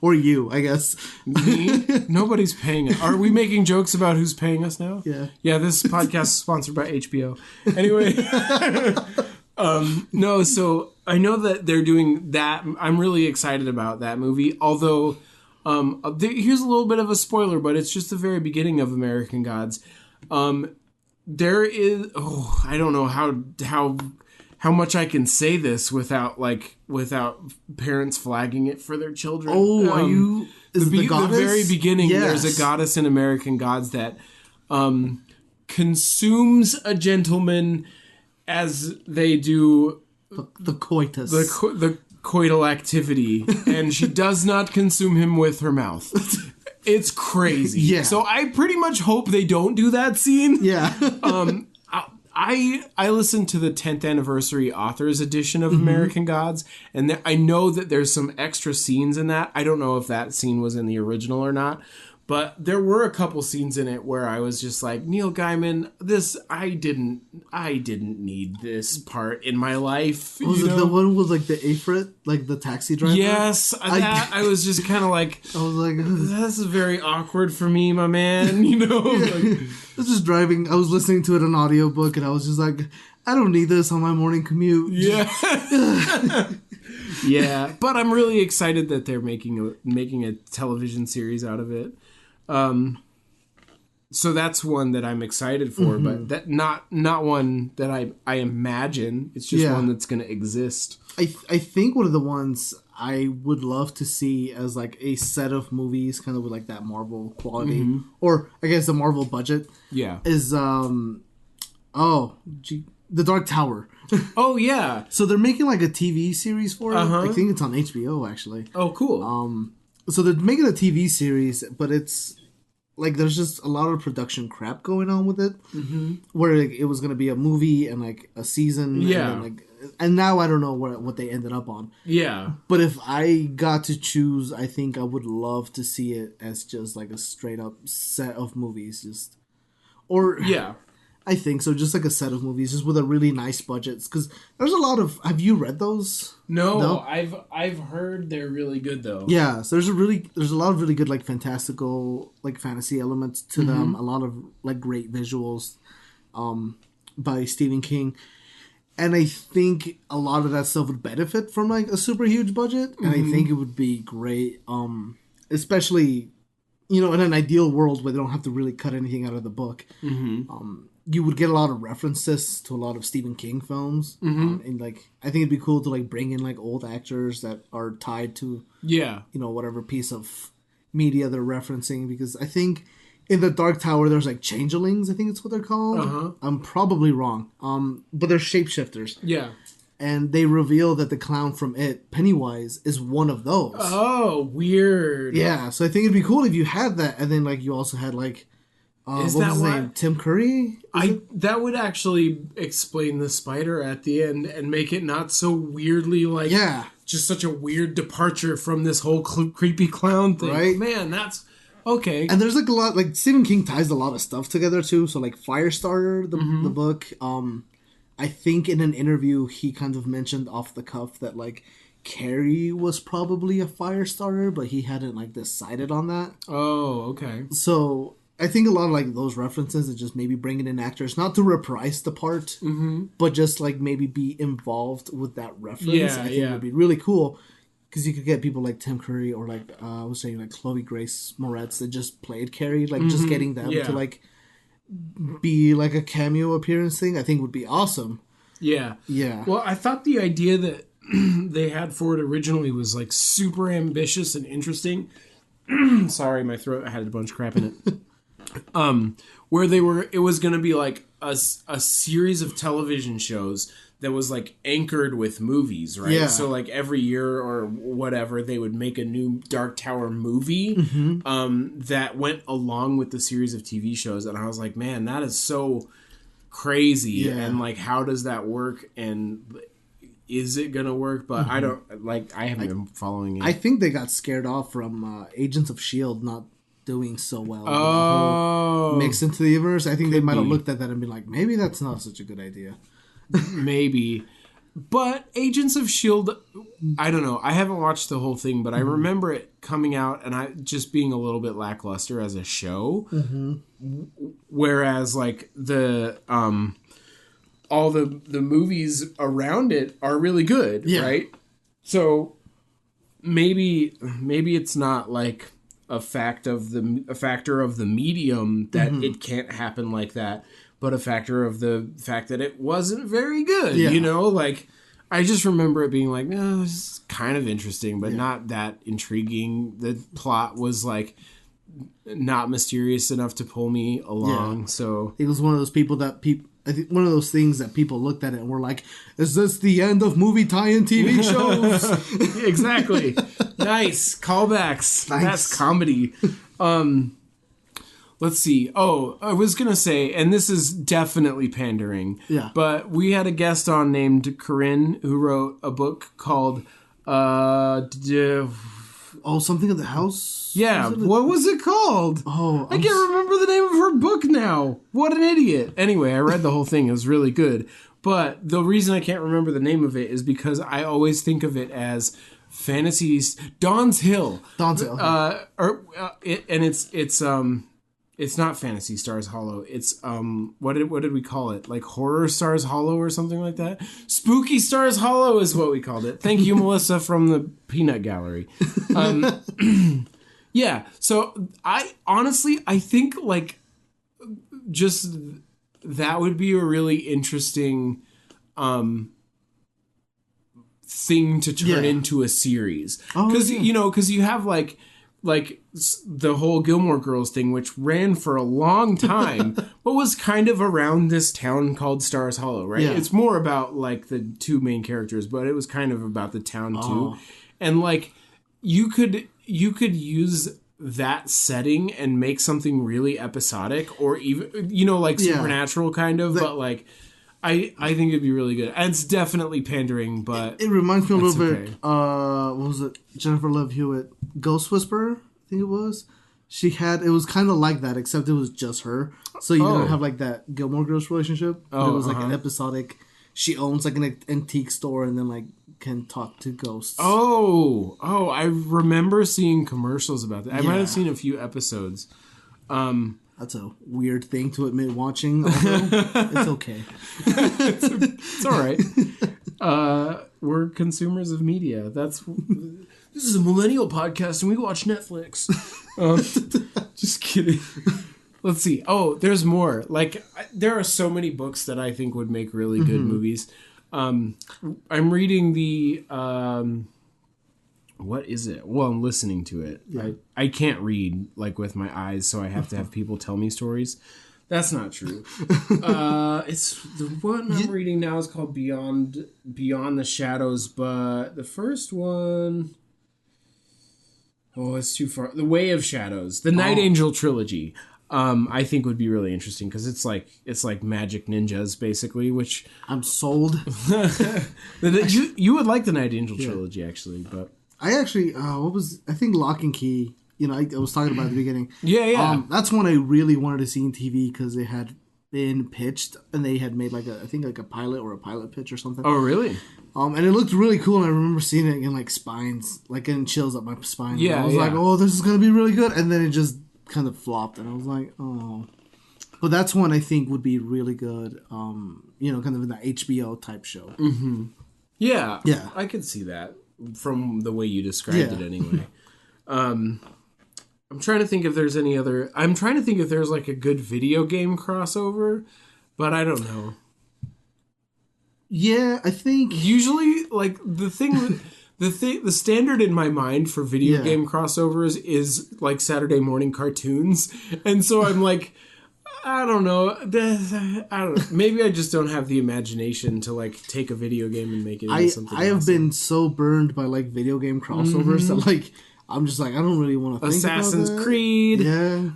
Or you, I guess. Me? Nobody's paying us. Are we making jokes about who's paying us now? Yeah. Yeah. This podcast is sponsored by HBO. Anyway. No, so I know that they're doing that. I'm really excited about that movie. Although, here's a little bit of a spoiler, but it's just the very beginning of American Gods. There is, I don't know how much I can say this without parents flagging it for their children. Oh, are you? Is the goddess? The very beginning, yes. There's a goddess in American Gods that consumes a gentleman as they do the coitus, the coital activity, and she does not consume him with her mouth. It's crazy. Yeah. So I pretty much hope they don't do that scene. Yeah. I listened to the 10th anniversary authors edition of American Gods, and I know that there's some extra scenes in that. I don't know if that scene was in the original or not. But there were a couple scenes in it where I was just like, Neil Gaiman, I didn't need this part in my life. Was it the one with like the Ifrit, like the taxi driver? Yes, I was just kind of like, I was like, this is very awkward for me, my man. You know, like, I was just driving. I was listening to it on audiobook, and I was just like, I don't need this on my morning commute. Yeah. Yeah, but I'm really excited that they're making a television series out of it. So that's one that I'm excited for, but that not one that I imagine. It's just one that's going to exist. I think one of the ones I would love to see as like a set of movies, kind of with like that Marvel quality, or I guess the Marvel budget. Yeah, is The Dark Tower. Oh yeah. So they're making like a TV series for it. Uh-huh. I think it's on HBO actually. Oh cool. So they're making a TV series, but it's like there's just a lot of production crap going on with it. Where like, it was gonna be a movie and like a season. Yeah. And now I don't know what they ended up on. Yeah. But if I got to choose, I think I would love to see it as just like a straight up set of movies, yeah. I think so. Just like a set of movies, just with a really nice budget. Because there's a lot of. Have you read those? No, I've heard they're really good though. Yeah, so there's a lot of really good like fantastical like fantasy elements to them. A lot of like great visuals, by Stephen King, and I think a lot of that stuff would benefit from like a super huge budget, and I think it would be great. Especially, in an ideal world where they don't have to really cut anything out of the book. You would get a lot of references to a lot of Stephen King films, and like I think it'd be cool to like bring in like old actors that are tied to whatever piece of media they're referencing, because I think in the Dark Tower there's like changelings, I think it's what they're called. I'm probably wrong, but they're shapeshifters. Yeah, and they reveal that the clown from It, Pennywise, is one of those. Oh, weird. Yeah, so I think it'd be cool if you had that, and then like you also had like. Is what that was his name? Tim Curry? That would actually explain the spider at the end and make it not so weirdly like just such a weird departure from this whole creepy clown thing. Right? Man, that's okay. And there's like a lot, like Stephen King ties a lot of stuff together too. So like Firestarter, the book. I think in an interview he kind of mentioned off the cuff that like Carrie was probably a Firestarter, but he hadn't like decided on that. Oh, okay. So I think a lot of like those references and just maybe bringing in actors, not to reprise the part, but just like maybe be involved with that reference. I think would be really cool. because you could get people like Tim Curry or like I was saying like Chloe Grace Moretz that just played Carrie, like just getting them to like be like a cameo appearance thing, I think would be awesome. Yeah. Yeah. Well, I thought the idea that they had for it originally was like super ambitious and interesting. Sorry, my throat had a bunch of crap in it. Where it was going to be like a series of television shows that was like anchored with movies, right? Yeah. So like every year or whatever, they would make a new Dark Tower movie that went along with the series of TV shows. And I was like, man, that is so crazy. Yeah. And like, how does that work? And is it going to work? But I don't, like, I haven't been following it. I think they got scared off from Agents of S.H.I.E.L.D. not doing so well. Oh. Mixed into the universe. I think they might have looked at that and been like, maybe that's not such a good idea. Maybe. But Agents of S.H.I.E.L.D., I don't know. I haven't watched the whole thing, but I remember it coming out and I just being a little bit lackluster as a show. Whereas, like, the all the movies around it are really good, right? So maybe it's not like a factor of the medium that it can't happen like that, but a factor of the fact that it wasn't very good. You know, like I just remember it being like, no, this is kind of interesting, but not that intriguing. The plot was like not mysterious enough to pull me along. So it was one of those people that I think one of those things that people looked at it and were like, is this the end of movie tie-in TV shows? Exactly. Nice. Callbacks. Nice. That's comedy. Let's see. Oh, I was going to say, and this is definitely pandering, but we had a guest on named Corinne who wrote a book called Something of the House? Yeah, what was it called? I can't remember the name of her book now. What an idiot. Anyway, I read the whole thing. It was really good. But the reason I can't remember the name of it is because I always think of it as Dawn's Hill. Dawn's Hill. It's not Fantasy Stars Hollow. It's what did we call it? Like Horror Stars Hollow or something like that? Spooky Stars Hollow is what we called it. Thank you, Melissa from the Peanut Gallery. Yeah. So I think like just that would be a really interesting thing to turn into a series. Because you have like the whole Gilmore Girls thing, which ran for a long time, but was kind of around this town called Stars Hollow, right? Yeah. It's more about like the two main characters, but it was kind of about the town too. And like you could use that setting and make something really episodic or even, like supernatural kind of, but like I think it'd be really good. And it's definitely pandering, but it reminds me a little bit. What was it? Jennifer Love Hewitt, Ghost Whisperer, I think it was. It was kind of like that, except it was just her. So you didn't have like that Gilmore Girls relationship. But it was like an episodic. She owns like an antique store and then like can talk to ghosts. Oh, I remember seeing commercials about that. I might have seen a few episodes. That's a weird thing to admit watching, although it's okay. It's all right. We're consumers of media. This is a millennial podcast and we watch Netflix. Just kidding. Let's see. Oh, there's more. Like, there are so many books that I think would make really good movies. I'm reading the... what is it? Well, I'm listening to it. Yeah. I can't read like with my eyes, so I have to have people tell me stories. That's not true. It's the one I'm reading now is called Beyond the Shadows, but the first one, it's too far. The Way of Shadows, the Night Angel trilogy. I think would be really interesting because it's like magic ninjas basically, which I'm sold. You would like the Night Angel trilogy actually, but. I actually, I think Lock and Key, I was talking about at the beginning. Yeah. That's one I really wanted to see in TV because they had been pitched and they had made I think a pilot or a pilot pitch or something. Oh, really? And it looked really cool and I remember seeing it in like spines, like getting chills up my spine. Yeah. I was like, oh, this is going to be really good. And then it just kind of flopped and I was like, oh. But that's one I think would be really good, kind of in that HBO type show. Mm-hmm. Yeah. I could see that. from the way you described it anyway. I'm trying to think if there's any other... I'm trying to think if there's like a good video game crossover, but I don't know. Yeah, I think... Usually, like, the standard in my mind for video game crossovers is like Saturday morning cartoons. And so I'm like, I don't know. Maybe I just don't have the imagination to like take a video game and make it into something I have been so burned by like video game crossovers that like I'm just like I don't really want to think Assassin's about that. Creed. Yeah.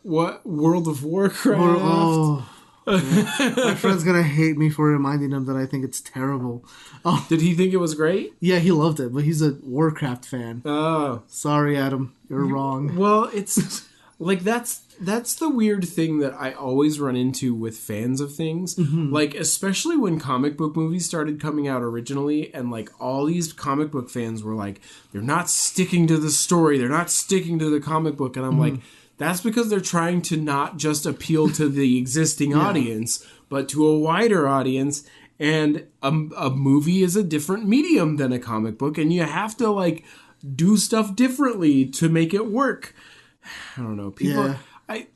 What World of Warcraft. My friend's gonna hate me for reminding him that I think it's terrible. Oh, did he think it was great? Yeah, he loved it, but he's a Warcraft fan. Oh, sorry, Adam, you're wrong. Well, it's like that's the weird thing that I always run into with fans of things. Mm-hmm. Like, especially when comic book movies started coming out originally, and like all these comic book fans were like, they're not sticking to the story, they're not sticking to the comic book, and I'm like, that's because they're trying to not just appeal to the existing audience, but to a wider audience. And a movie is a different medium than a comic book, and you have to like do stuff differently to make it work. I don't know. People, I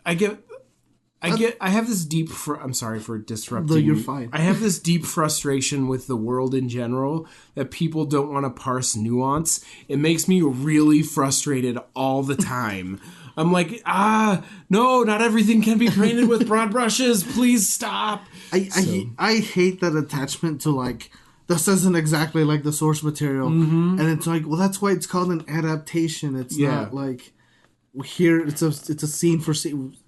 have this deep. I'm sorry for disrupting. No, you're fine. I have this deep frustration with the world in general that people don't want to parse nuance. It makes me really frustrated all the time. I'm like, no, not everything can be painted with broad brushes. Please stop. I hate that attachment to like, this isn't exactly like the source material. Mm-hmm. And it's like, well, that's why it's called an adaptation. It's not like, here, it's a scene for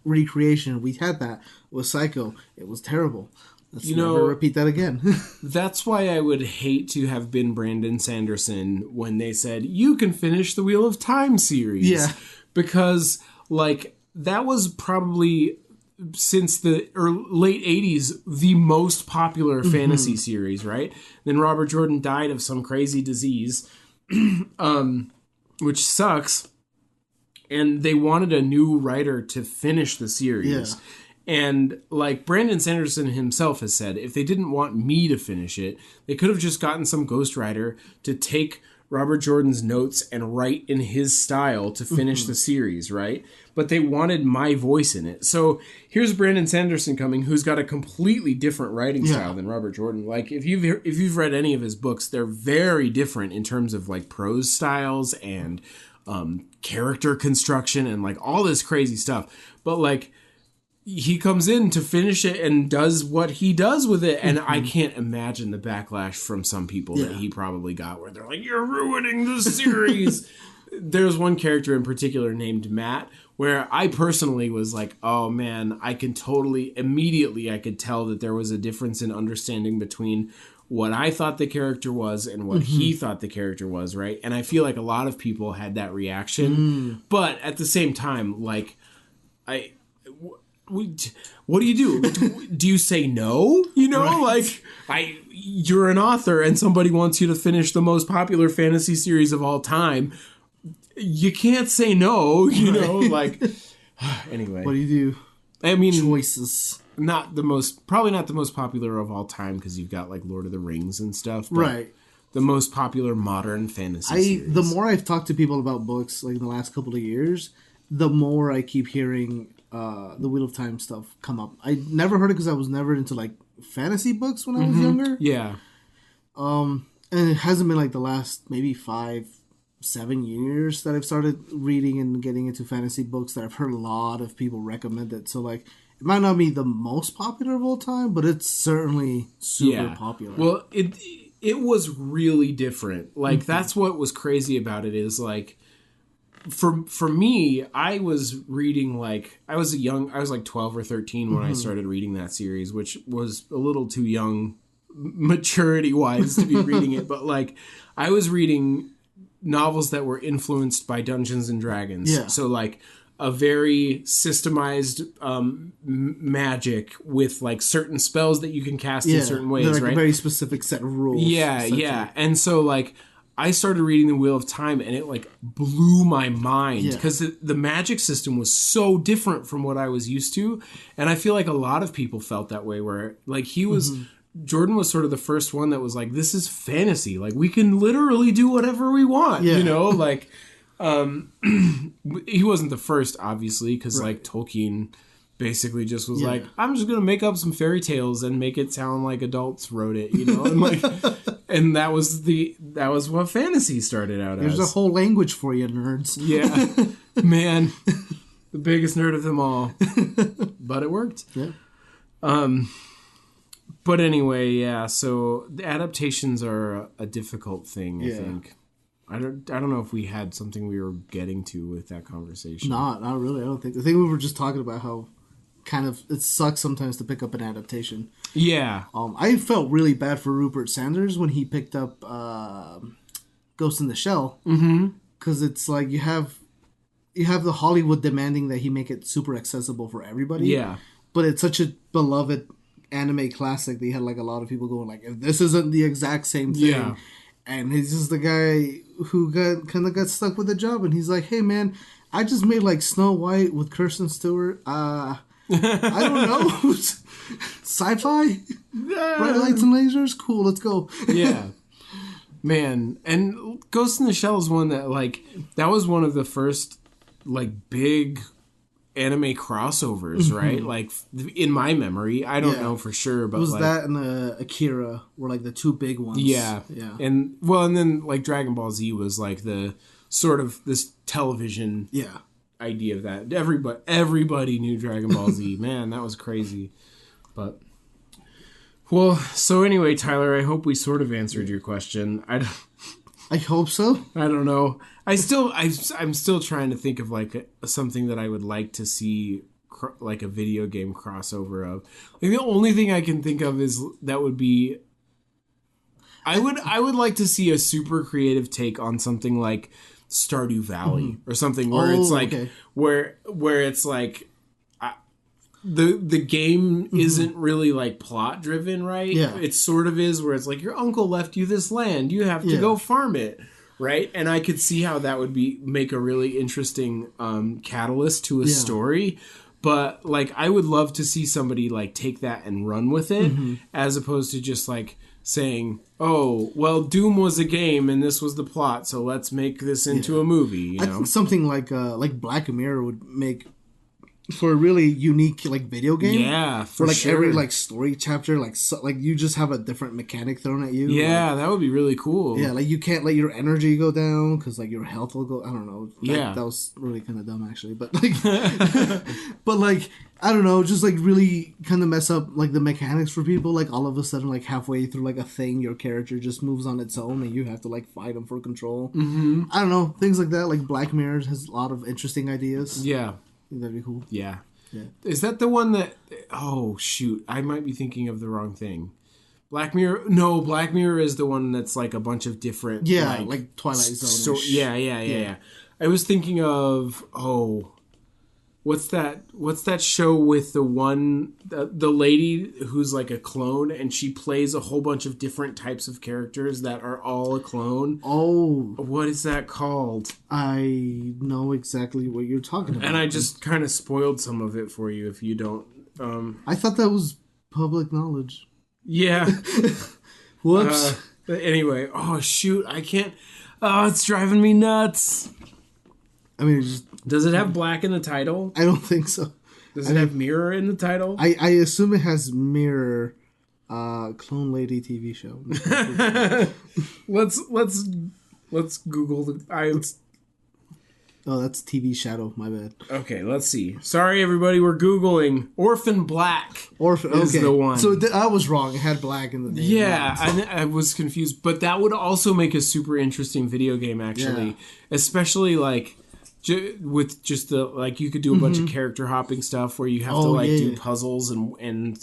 recreation. We had that with Psycho. It was terrible. Let's never repeat that again. That's why I would hate to have been Brandon Sanderson when they said, you can finish the Wheel of Time series. Yeah. Because, like, that was probably, since the late 80s, the most popular fantasy series, right? Then Robert Jordan died of some crazy disease, which sucks. And they wanted a new writer to finish the series. Yeah. And, like, Brandon Sanderson himself has said, if they didn't want me to finish it, they could have just gotten some ghostwriter to take Robert Jordan's notes and write in his style to finish the series, right? But they wanted my voice in it. So here's Brandon Sanderson coming, who's got a completely different writing style than Robert Jordan. Like, if you've read any of his books, they're very different in terms of like prose styles and character construction and like all this crazy stuff. But like, he comes in to finish it and does what he does with it. And I can't imagine the backlash from some people that he probably got where they're like, you're ruining the series. There's one character in particular named Matt where I personally was like, oh man, I could tell that there was a difference in understanding between what I thought the character was and what he thought the character was, right? And I feel like a lot of people had that reaction. But at the same time, like, what do you do? Do you say no? You know, like, you're an author and somebody wants you to finish the most popular fantasy series of all time. You can't say no, you know, like, anyway. What do you do? I mean, choices. Probably not the most popular of all time because you've got like Lord of the Rings and stuff. But right. The most popular modern fantasy series. The more I've talked to people about books, like in the last couple of years, the more I keep hearing the Wheel of Time stuff come up. I never heard it because I was never into like fantasy books when I was younger. Yeah. And it hasn't been like the last maybe 5-7 years that I've started reading and getting into fantasy books that I've heard a lot of people recommend it. So like, it might not be the most popular of all time, but it's certainly super popular. Well, it was really different. Like, that's what was crazy about it is like, For me, I was reading like I was like 12 or 13 when I started reading that series, which was a little too young maturity wise to be reading it. But like, I was reading novels that were influenced by Dungeons and Dragons. Yeah. So like a very systemized magic with like certain spells that you can cast in certain ways, like right? A very specific set of rules. Yeah. And so like, I started reading The Wheel of Time and it like blew my mind because the magic system was so different from what I was used to. And I feel like a lot of people felt that way where like he was Jordan was sort of the first one that was like, this is fantasy. Like, we can literally do whatever we want, you know? Like, he wasn't the first, obviously, because, like, Tolkien basically just was like, I'm just going to make up some fairy tales and make it sound like adults wrote it, you know? And, like, and that was what fantasy started out as. There's a whole language for you, nerds. Yeah. Man. The biggest nerd of them all. But it worked. Yeah. But anyway, yeah, so the adaptations are a difficult thing, I think. I don't know if we had something we were getting to with that conversation. Not really. I don't think. I think we were just talking about how kind of it sucks sometimes to pick up an adaptation. Yeah. I felt really bad for Rupert Sanders when he picked up Ghost in the Shell. Because it's like you have the Hollywood demanding that he make it super accessible for everybody. Yeah. But it's such a beloved anime classic that he had like a lot of people going like, if this isn't the exact same thing. Yeah. And he's just the guy who got stuck with the job, and he's like, hey man, I just made like Snow White with Kirsten Stewart. I don't know. Sci-fi? Bright lights and lasers? Cool, let's go. Yeah. Man. And Ghost in the Shell is one that like that was one of the first like big anime crossovers, right? Like in my memory, I don't know for sure, but it was like, that and Akira were like the two big ones. Yeah. And then like Dragon Ball Z was like the sort of this television idea of that. Everybody knew Dragon Ball Z. Man, that was crazy. But well, so anyway, Tyler, I hope we sort of answered your question. I hope so. I don't know. I'm still trying to think of like something that I would like to see like a video game crossover of. Like the only thing I can think of is that would be I would like to see a super creative take on something like Stardew Valley or something where it's like where it's like the game isn't really like plot driven, right? Yeah. It sort of is where it's like your uncle left you this land, you have to go farm it, right? And I could see how that would make a really interesting catalyst to a story. But like I would love to see somebody like take that and run with it as opposed to just like saying, oh, well, Doom was a game and this was the plot, so let's make this into a movie, you know? I think something like Black Mirror would make for a really unique like video game. Yeah, for like sure. Every like story chapter like you just have a different mechanic thrown at you. Yeah, that would be really cool. Yeah, like you can't let your energy go down because like your health will go. I don't know. That was really kind of dumb actually, but like, but like I don't know, just like really kind of mess up like the mechanics for people. Like all of a sudden, like halfway through like a thing, your character just moves on its own and you have to like fight them for control. I don't know, things like that. Like Black Mirror has a lot of interesting ideas. Yeah. That'd be cool. Yeah. Is that the one that... Oh, shoot. I might be thinking of the wrong thing. Black Mirror... No, Black Mirror is the one that's like a bunch of different... Yeah, like Twilight Zone. Yeah. I was thinking of... Oh... What's that show with the one... The lady who's like a clone and she plays a whole bunch of different types of characters that are all a clone? Oh. What is that called? I know exactly what you're talking about. And I just kind of spoiled some of it for you if you don't... I thought that was public knowledge. Yeah. Whoops. Anyway, oh shoot, I can't... Oh, it's driving me nuts. I mean, does it have black in the title? I don't think so. Does it have mirror in the title? I assume it has mirror. Clone Lady TV show. let's Google the. Oh, that's TV Shadow. My bad. Okay, let's see. Sorry, everybody. We're Googling Orphan Black. Is the one. So I was wrong. It had black in the name. Yeah, I was confused, but that would also make a super interesting video game. Actually, especially like. With just the like, you could do a bunch of character hopping stuff where you have to like do puzzles and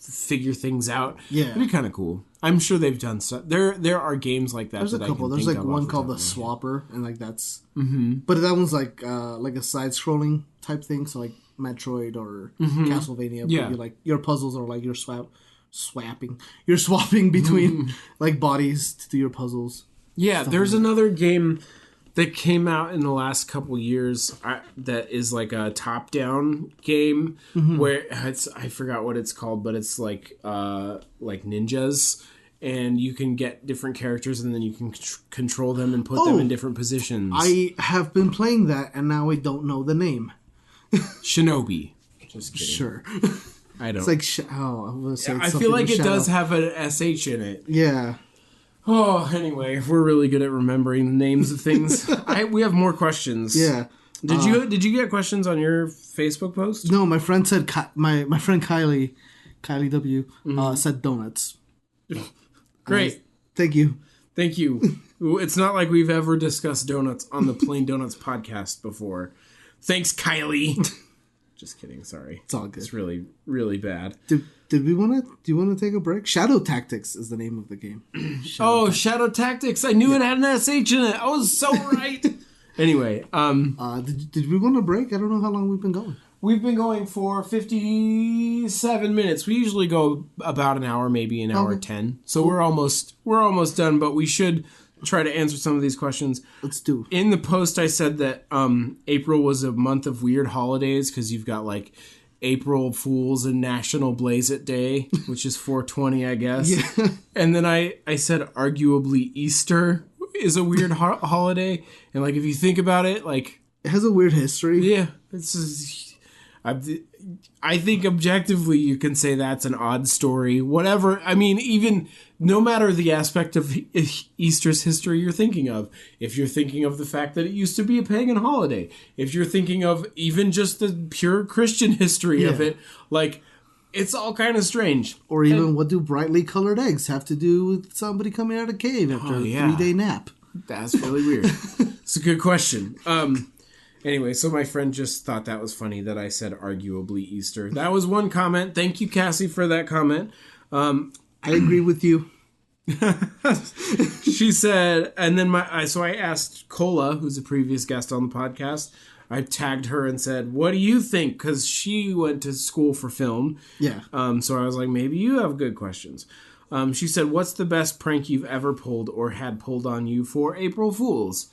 figure things out. Yeah, it'd be kind of cool. I'm sure they've done stuff. There are games like that. There's a couple. There's like one called the Swapper, and like that's. But that one's like a side scrolling type thing. So like Metroid or Castlevania. Yeah, you like your puzzles are like you're swapping. You're swapping between like bodies to do your puzzles. Yeah, there's another game that came out in the last couple years that is like a top-down game where I forgot what it's called, but it's like ninjas, and you can get different characters and then you can control them and put them in different positions. I have been playing that, and now I don't know the name. Shinobi. Just kidding. Sure. I don't. It's like I'm gonna say I feel like it does have an SH in it. Yeah. Oh, anyway, we're really good at remembering the names of things. We have more questions. Yeah. Did you get questions on your Facebook post? No, my friend said my friend Kylie W said donuts. Great. Thank you. Thank you. It's not like we've ever discussed donuts on the Plain Donuts podcast before. Thanks, Kylie. Just kidding. Sorry. It's all good. It's really, really bad. Did we want to? Do you want to take a break? Shadow Tactics is the name of the game. Shadow Tactics. I knew it had an SH in it. I was so right. Anyway, did we want to break? I don't know how long we've been going. We've been going for 57 minutes. We usually go about an hour, maybe an hour 10. So we're almost done, but we should try to answer some of these questions. Let's do. In the post, I said that April was a month of weird holidays because you've got like April Fools and National Blaze It Day, which is 420, I guess. Yeah. And then I said arguably Easter is a weird holiday, and like if you think about it, like it has a weird history. Yeah, I think objectively you can say that's an odd story. Whatever. I mean, even no matter the aspect of Easter's history you're thinking of, if you're thinking of the fact that it used to be a pagan holiday, if you're thinking of even just the pure Christian history of it, like it's all kind of strange. Or even what do brightly colored eggs have to do with somebody coming out of a cave after a 3-day nap? That's really weird. It's a good question. Anyway, so my friend just thought that was funny that I said arguably Easter. That was one comment. Thank you, Cassie, for that comment. I agree with you. She said, and then I asked Cola, who's a previous guest on the podcast. I tagged her and said, "What do you think?" Because she went to school for film. Yeah. So I was like, maybe you have good questions. She said, "What's the best prank you've ever pulled or had pulled on you for April Fools?"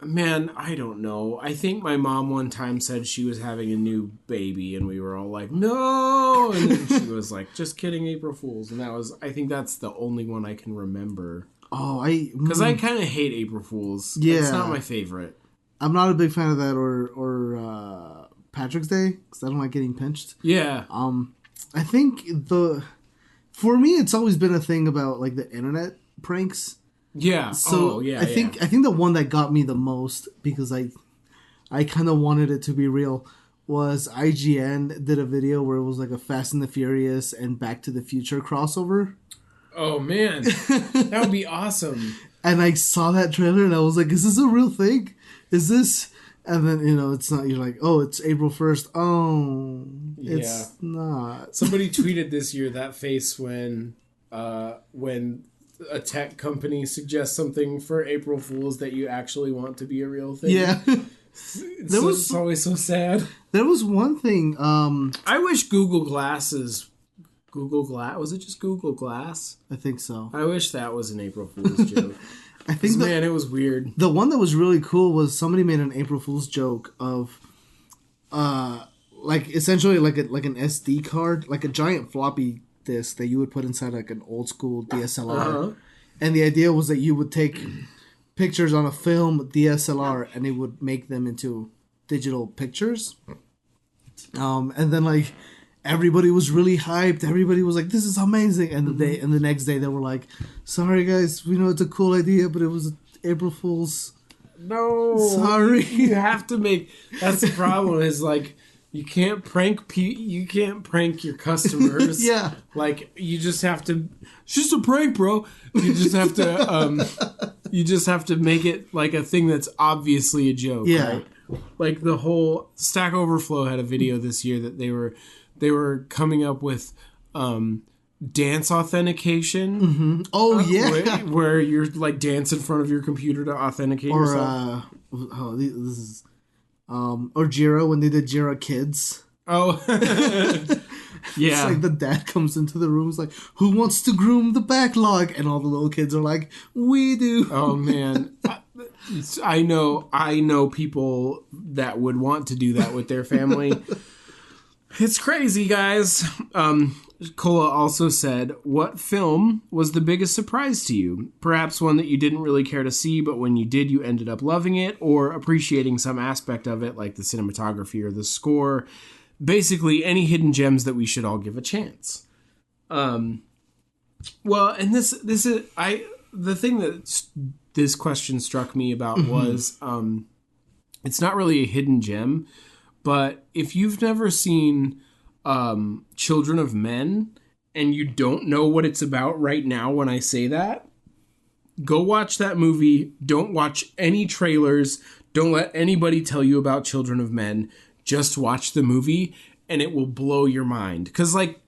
Man, I don't know. I think my mom one time said she was having a new baby, and we were all like, "No!" And then she was like, "Just kidding, April Fools." And I think that's the only one I can remember. Because I kind of hate April Fools. Yeah. It's not my favorite. I'm not a big fan of that or Patrick's Day, because I don't like getting pinched. Yeah. I think for me, it's always been a thing about like the internet pranks. Yeah. So I think the one that got me the most, because I kind of wanted it to be real, was IGN did a video where it was like a Fast and the Furious and Back to the Future crossover. Oh man, that would be awesome. And I saw that trailer and I was like, "Is this a real thing? Is this?" And then it's not. You're like, "Oh, it's April 1st. Oh, it's not." Somebody tweeted this year that face when a tech company suggests something for April Fools that you actually want to be a real thing. Yeah. It's always so sad. There was one thing. I wish Google Glass, was it just Google Glass? I think so. I wish that was an April Fool's joke. I think man, it was weird. The one that was really cool was somebody made an April Fool's joke of like essentially like an SD card, like a giant floppy disk that you would put inside like an old school DSLR. Uh-huh. And the idea was that you would take pictures on a film DSLR and it would make them into digital pictures. And then like everybody was really hyped. Everybody was like, "This is amazing." And the next day they were like, "Sorry guys, we know it's a cool idea, but it was April Fool's." No. Sorry. You have to make, that's the problem is like you can't prank your customers. Yeah. Like you just have to, it's just a prank, bro. You just have to make it like a thing that's obviously a joke. Yeah. Right? Like the whole Stack Overflow had a video this year that they were coming up with dance authentication. Mm-hmm. Oh yeah. Where you're like dance in front of your computer to authenticate yourself. This is or Jira when they did Jira Kids. Oh, yeah. It's like the dad comes into the room. It's like, "Who wants to groom the backlog?" And all the little kids are like, "We do." Oh man, I know people that would want to do that with their family. It's crazy, guys. Cola also said, what film was the biggest surprise to you? Perhaps one that you didn't really care to see, but when you did, you ended up loving it or appreciating some aspect of it, like the cinematography or the score. Basically, any hidden gems that we should all give a chance. Well, and this is the thing that this question struck me about was it's not really a hidden gem, but if you've never seen Children of Men and you don't know what it's about right now when I say that, go watch that movie. Don't watch any trailers. Don't let anybody tell you about Children of Men. Just watch the movie and it will blow your mind. Because, like,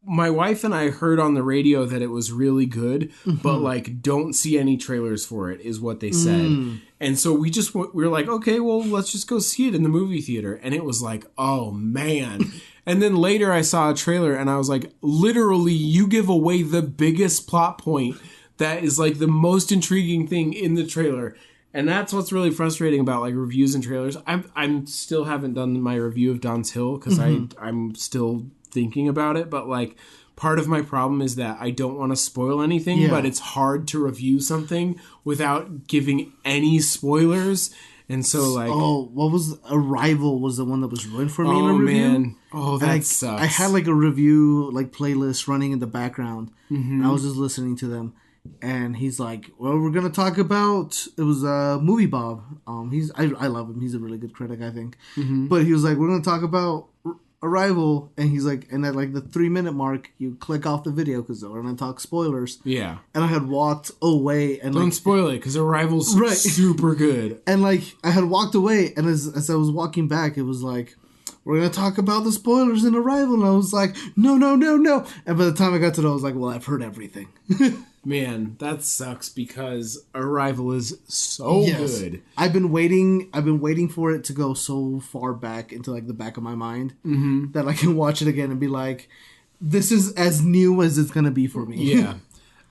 my wife and I heard on the radio that it was really good, but, like, don't see any trailers for it, is what they said. And so we were like, okay, well, let's just go see it in the movie theater. And it was like, oh, man. And then later I saw a trailer and I was like, literally, you give away the biggest plot point that is, like, the most intriguing thing in the trailer. And that's what's really frustrating about, like, reviews and trailers. I'm still haven't done my review of Don's Hill because I'm still thinking about it. But, like, part of my problem is that I don't want to spoil anything, but it's hard to review something without giving any spoilers. And so, like... Oh, what was... Arrival was the one that was ruined for me in a review. Man. Oh, that sucks. I had, like, a review, like, playlist running in the background. And I was just listening to them. And he's like, well, we're going to talk about... It was Movie Bob. I love him. He's a really good critic, I think. But he was like, we're going to talk about Arrival. And he's like... And at, like, the 3-minute mark, you click off the video because we're going to talk spoilers. Yeah. And I had walked away and... Don't spoil it because Arrival's super good. And, like, I had walked away. And as I was walking back, it was like... We're going to talk about the spoilers in Arrival. And I was like, no. And by the time I got to it, I was like, well, I've heard everything. Man, that sucks because Arrival is so good. I've been waiting for it to go so far back into, like, the back of my mind that I can watch it again and be like, this is as new as it's going to be for me. Yeah.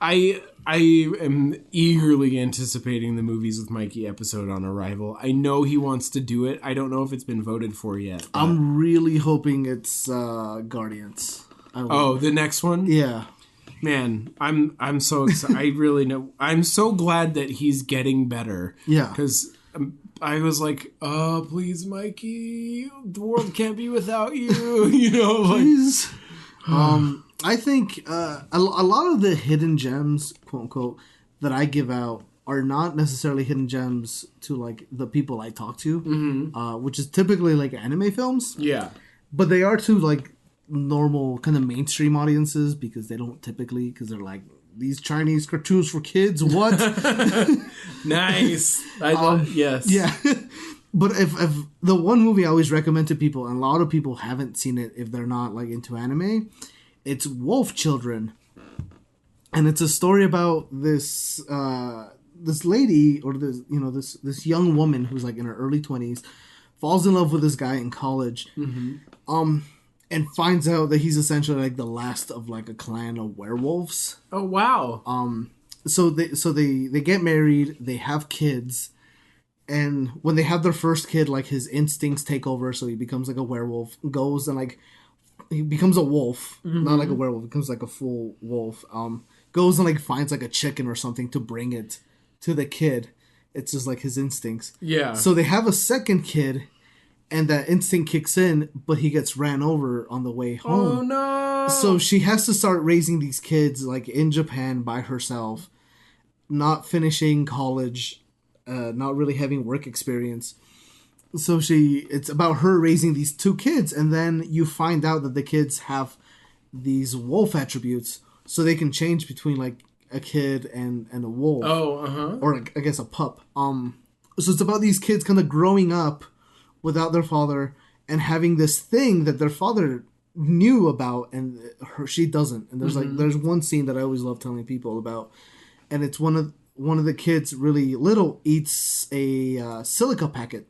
I am eagerly anticipating the Movies with Mikey episode on Arrival. I know he wants to do it. I don't know if it's been voted for yet. But... I'm really hoping it's Guardians. The next one? Yeah. Man, I'm so excited. I really know. I'm so glad that he's getting better. Yeah. Because I was like, oh, please, Mikey, the world can't be without you. You know, like... Please. I think a lot of the hidden gems, quote unquote, that I give out are not necessarily hidden gems to, like, the people I talk to, which is typically, like, anime films. Yeah. But they are to, like, normal kind of mainstream audiences because they don't typically, because they're like, these Chinese cartoons for kids, what? Nice. Yes. Yeah. But if the one movie I always recommend to people, and a lot of people haven't seen it if they're not, like, into anime, it's Wolf Children. And it's a story about this lady, or this young woman who's, like, in her early 20s, falls in love with this guy in college. And finds out that he's essentially, like, the last of, like, a clan of werewolves. Oh, wow. So they get married, they have kids, and when they have their first kid, like, his instincts take over, so he becomes, like, a werewolf, goes and, like, he becomes a wolf, not like a werewolf, becomes, like, a full wolf, goes and, like, finds, like, a chicken or something to bring it to the kid. It's just, like, his instincts. Yeah. So they have a second kid, and that instinct kicks in, but he gets ran over on the way home. Oh, no! So she has to start raising these kids, like, in Japan by herself, not finishing college, not really having work experience. So it's about her raising these 2 kids, and then you find out that the kids have these wolf attributes, so they can change between, like, a kid and a wolf. Oh, Or, like, I guess a pup. So it's about these kids kind of growing up without their father and having this thing that their father knew about and she doesn't. And there's one scene that I always love telling people about, and it's one of the kids, really little, eats a silica packet.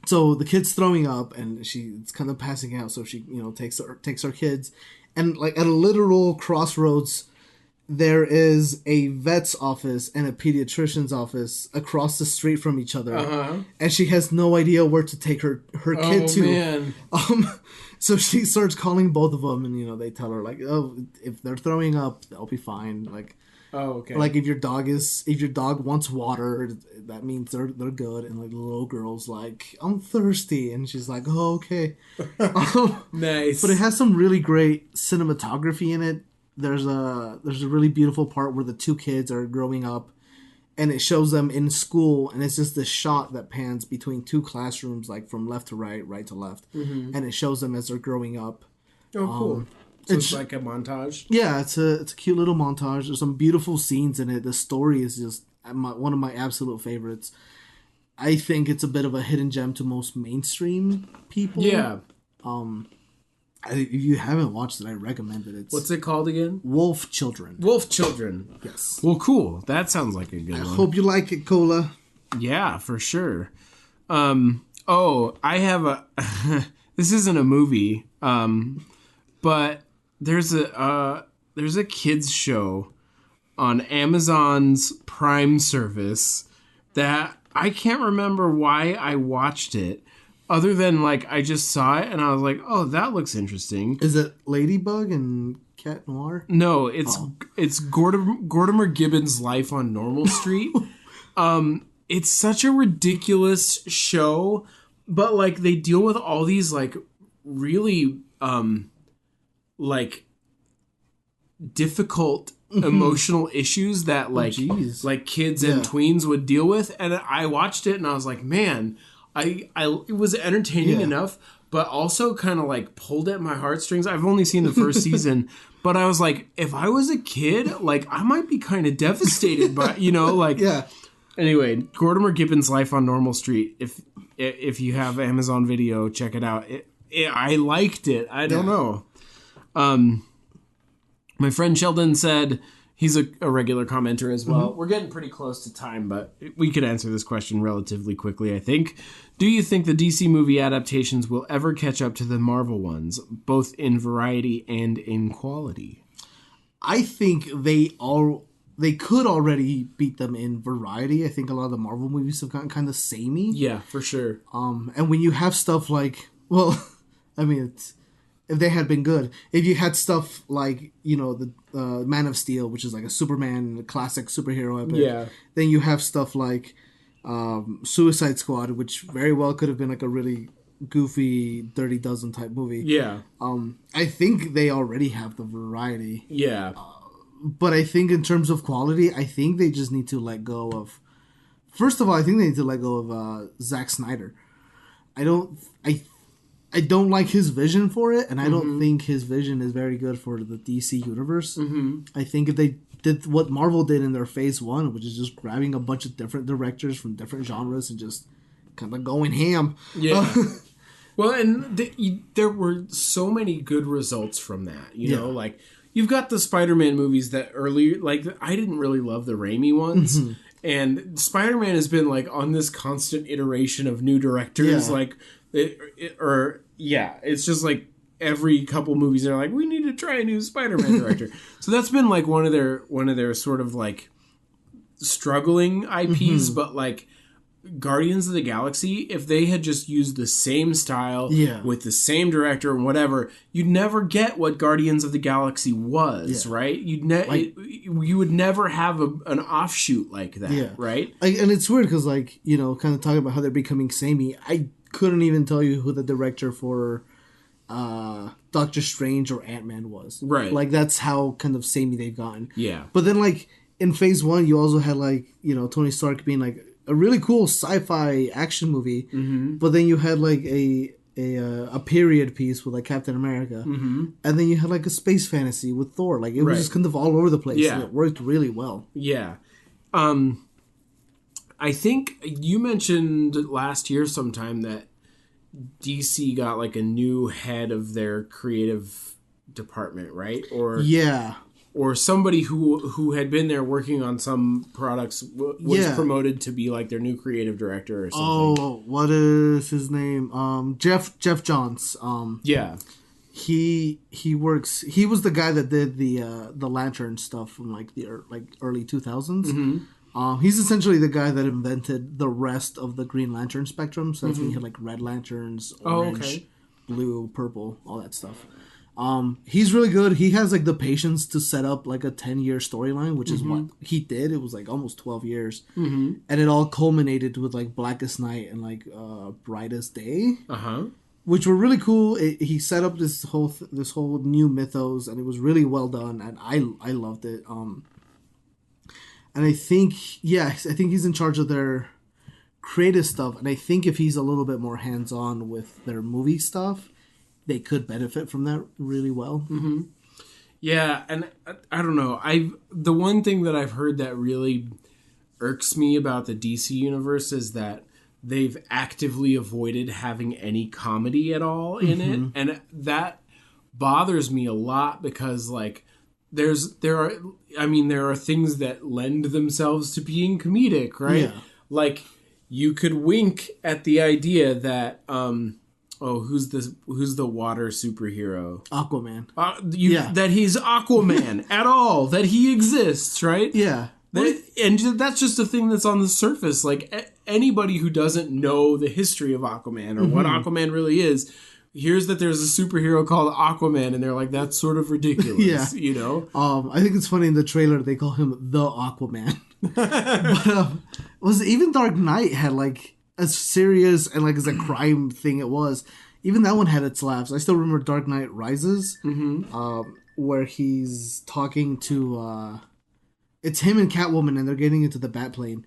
So the kid's throwing up and it's kind of passing out, so she takes her kids, and, like, at a literal crossroads, there is a vet's office and a pediatrician's office across the street from each other, and she has no idea where to take her kid to. Man. So she starts calling both of them, and you know they tell her like, oh, if they're throwing up, they'll be fine. Like, oh, okay. Like if your dog wants water, that means they're good. And like the little girl's like, I'm thirsty, and she's like, oh, okay. Nice. But it has some really great cinematography in it. There's a really beautiful part where the two kids are growing up, and it shows them in school, and it's just this shot that pans between two classrooms, like from left to right, right to left, and it shows them as they're growing up. Oh, cool. So it's like a montage? Yeah, it's a cute little montage. There's some beautiful scenes in it. The story is just one of my absolute favorites. I think it's a bit of a hidden gem to most mainstream people. Yeah. If you haven't watched it, I recommend it. What's it called again? Wolf Children. Wolf Children. Yes. Well, cool. That sounds like a good one. I hope you like it, Cola. Yeah, for sure. I have a... this isn't a movie, but there's a kids show on Amazon's Prime service that I can't remember why I watched it. Other than, like, I just saw it, and I was like, oh, that looks interesting. Is it Ladybug and Cat Noir? No, it's Gortimer Gibbon's Life on Normal Street. It's such a ridiculous show, but, like, they deal with all these, like, really, like, difficult emotional issues that, like, like kids and tweens would deal with. And I watched it, and I was like, man... it was entertaining enough, but also kind of like pulled at my heartstrings. I've only seen the first season, but I was like, if I was a kid, like I might be kind of devastated by, you know, like, yeah. Anyway, Gortimer Gibbon's Life on Normal Street. If you have Amazon Video, check it out. I liked it. I don't know. My friend Sheldon said, he's a regular commenter as well. Mm-hmm. We're getting pretty close to time, but we could answer this question relatively quickly, I think. Do you think the DC movie adaptations will ever catch up to the Marvel ones, both in variety and in quality? I think they could already beat them in variety. I think a lot of the Marvel movies have gotten kind of samey. Yeah, for sure. And when you have stuff like, well, I mean, if they had been good, if you had stuff like, you know, the Man of Steel, which is like a Superman classic superhero epic, then you have stuff like Suicide Squad, which very well could have been like a really goofy Dirty Dozen type movie. Yeah. I think they already have the variety. Yeah. But I think in terms of quality, I think they just need to let go of... First of all, I think they need to let go of Zack Snyder. I don't like his vision for it, and I don't think his vision is very good for the DC universe. Mm-hmm. I think if they did what Marvel did in their Phase 1, which is just grabbing a bunch of different directors from different genres and just kind of going ham. Yeah. Well, and there were so many good results from that. You know, like, you've got the Spider-Man movies that earlier, like, I didn't really love the Raimi ones. Mm-hmm. And Spider-Man has been, like, on this constant iteration of new directors, like... it's just like every couple movies they're like, we need to try a new Spider-Man director. So that's been like one of their sort of like struggling IPs, but like Guardians of the Galaxy, if they had just used the same style with the same director and whatever, you'd never get what Guardians of the Galaxy was, right? You would never have an offshoot like that, right? And it's weird because, like, you know, kind of talking about how they're becoming samey, I couldn't even tell you who the director for Doctor Strange or Ant-Man was. Right. Like, that's how kind of samey they've gotten. Yeah. But then, like, in Phase 1, you also had, like, you know, Tony Stark being, like, a really cool sci-fi action movie. Mm-hmm. But then you had, like, a period piece with, like, Captain America. Mm-hmm. And then you had, like, a space fantasy with Thor. Like, it was just kind of all over the place. Yeah. And it worked really well. Yeah. I think you mentioned last year sometime that DC got like a new head of their creative department, right? Or somebody who had been there working on some products was promoted to be like their new creative director or something. Oh, what is his name? Jeff Johns. he works. He was the guy that did the Lantern stuff from like the early 2000s. He's essentially the guy that invented the rest of the Green Lantern spectrum. So that's when you had like Red Lanterns, orange, blue, purple, all that stuff. He's really good. He has like the patience to set up like a 10-year storyline, which is what he did. It was like almost 12 years. And it all culminated with like Blackest Night and like Brightest Day. Which were really cool. He set up this whole new mythos, and it was really well done, and I loved it. And I think he's in charge of their creative stuff, and I think if he's a little bit more hands-on with their movie stuff, they could benefit from that really well. Yeah, and I don't know. The one thing that I've heard that really irks me about the DC universe is that they've actively avoided having any comedy at all in it, and that bothers me a lot because like there are things that lend themselves to being comedic, right? Yeah. Like you could wink at the idea that who's the water superhero? Aquaman. That he's Aquaman at all, that he exists, right? Yeah. And that's just a thing that's on the surface. Like anybody who doesn't know the history of Aquaman or what Aquaman really is, hears that there's a superhero called Aquaman, and they're like, "That's sort of ridiculous." You know. I think it's funny in the trailer they call him the Aquaman. But even Dark Knight had like as serious and like as a crime thing it was. Even that one had its laughs. I still remember Dark Knight Rises, where he's talking to. It's him and Catwoman, and they're getting into the Batplane.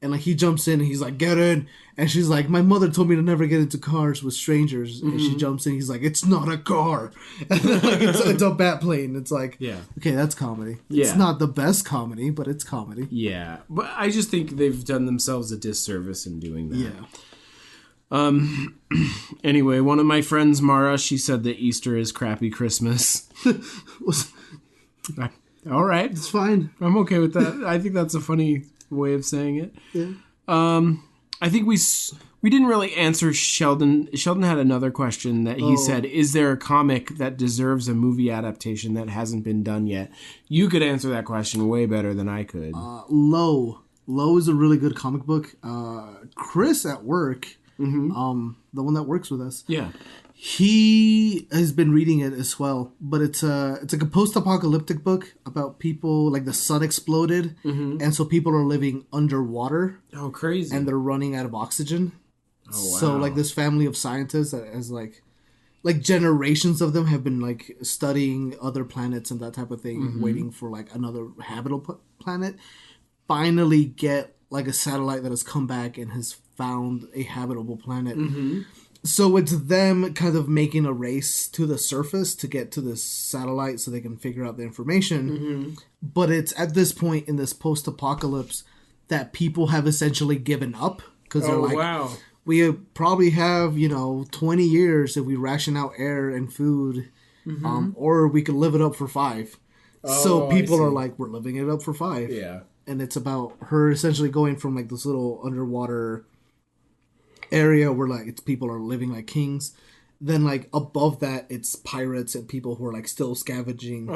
And, like, he jumps in, and he's like, get in. And she's like, my mother told me to never get into cars with strangers. And she jumps in, he's like, it's not a car. And then, like, it's a Batplane. It's like, okay, that's comedy. Yeah. It's not the best comedy, but it's comedy. Yeah. But I just think they've done themselves a disservice in doing that. Yeah. Anyway, one of my friends, Mara, she said that Easter is crappy Christmas. All right. It's fine. I'm okay with that. I think that's a funny way of saying it. Yeah. I think we didn't really answer Sheldon. Sheldon had another question that he said, is there a comic that deserves a movie adaptation that hasn't been done yet? You could answer that question way better than I could. Low. Low is a really good comic book. Chris at work, the one that works with us. Yeah. He has been reading it as well, but it's like a post-apocalyptic book about people, like the sun exploded, and so people are living underwater. Oh, crazy. And they're running out of oxygen. Oh, wow. So, like, this family of scientists that has, like generations of them have been, like, studying other planets and that type of thing, waiting for, like, another habitable planet, finally get, like, a satellite that has come back and has found a habitable planet. So it's them kind of making a race to the surface to get to this satellite so they can figure out the information. But it's at this point in this post-apocalypse that people have essentially given up. Because they're like, wow. We probably have, 20 years if we ration out air and food. Or we could live it up for 5. So people are like, we're living it up for 5. Yeah. And it's about her essentially going from like this little underwater area where like it's people are living like kings, then like above that it's pirates and people who are like still scavenging,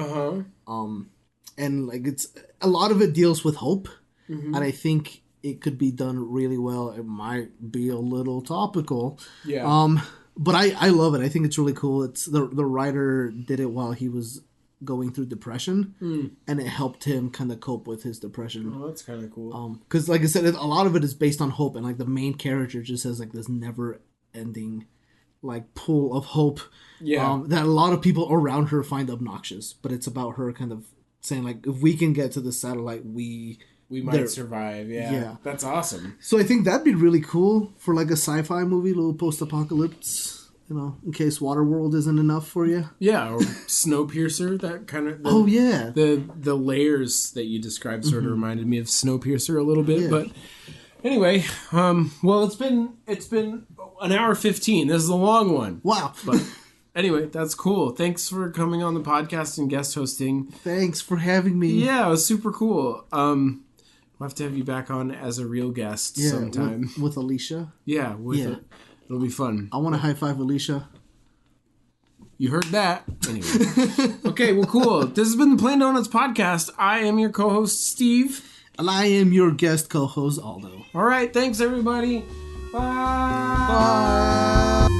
and like it's a lot of it deals with hope, and I think it could be done really well. It might be a little topical, but I love it. I think it's really cool. It's the writer did it while he was going through depression, and it helped him kind of cope with his depression. Oh, that's kind of cool. Because like I said, a lot of it is based on hope, and like the main character just has like this never-ending like pool of hope. Yeah. That a lot of people around her find obnoxious, but it's about her kind of saying like, if we can get to the satellite, we might survive. Yeah, that's awesome. So I think that'd be really cool for like a sci-fi movie, a little post-apocalypse. In case Waterworld isn't enough for you. Yeah, or Snowpiercer, that kind of... The layers that you described sort of reminded me of Snowpiercer a little bit, but... Anyway, well, it's been an hour 15. This is a long one. Wow. But anyway, that's cool. Thanks for coming on the podcast and guest hosting. Thanks for having me. Yeah, it was super cool. We'll have to have you back on as a real guest sometime. With Alicia. Yeah, it'll be fun. I want to high five Alicia. You heard that. Anyway. Okay, well, cool. This has been the Plain Donuts Podcast. I am your co-host, Steve. And I am your guest co-host, Aldo. All right, thanks, everybody. Bye. Bye.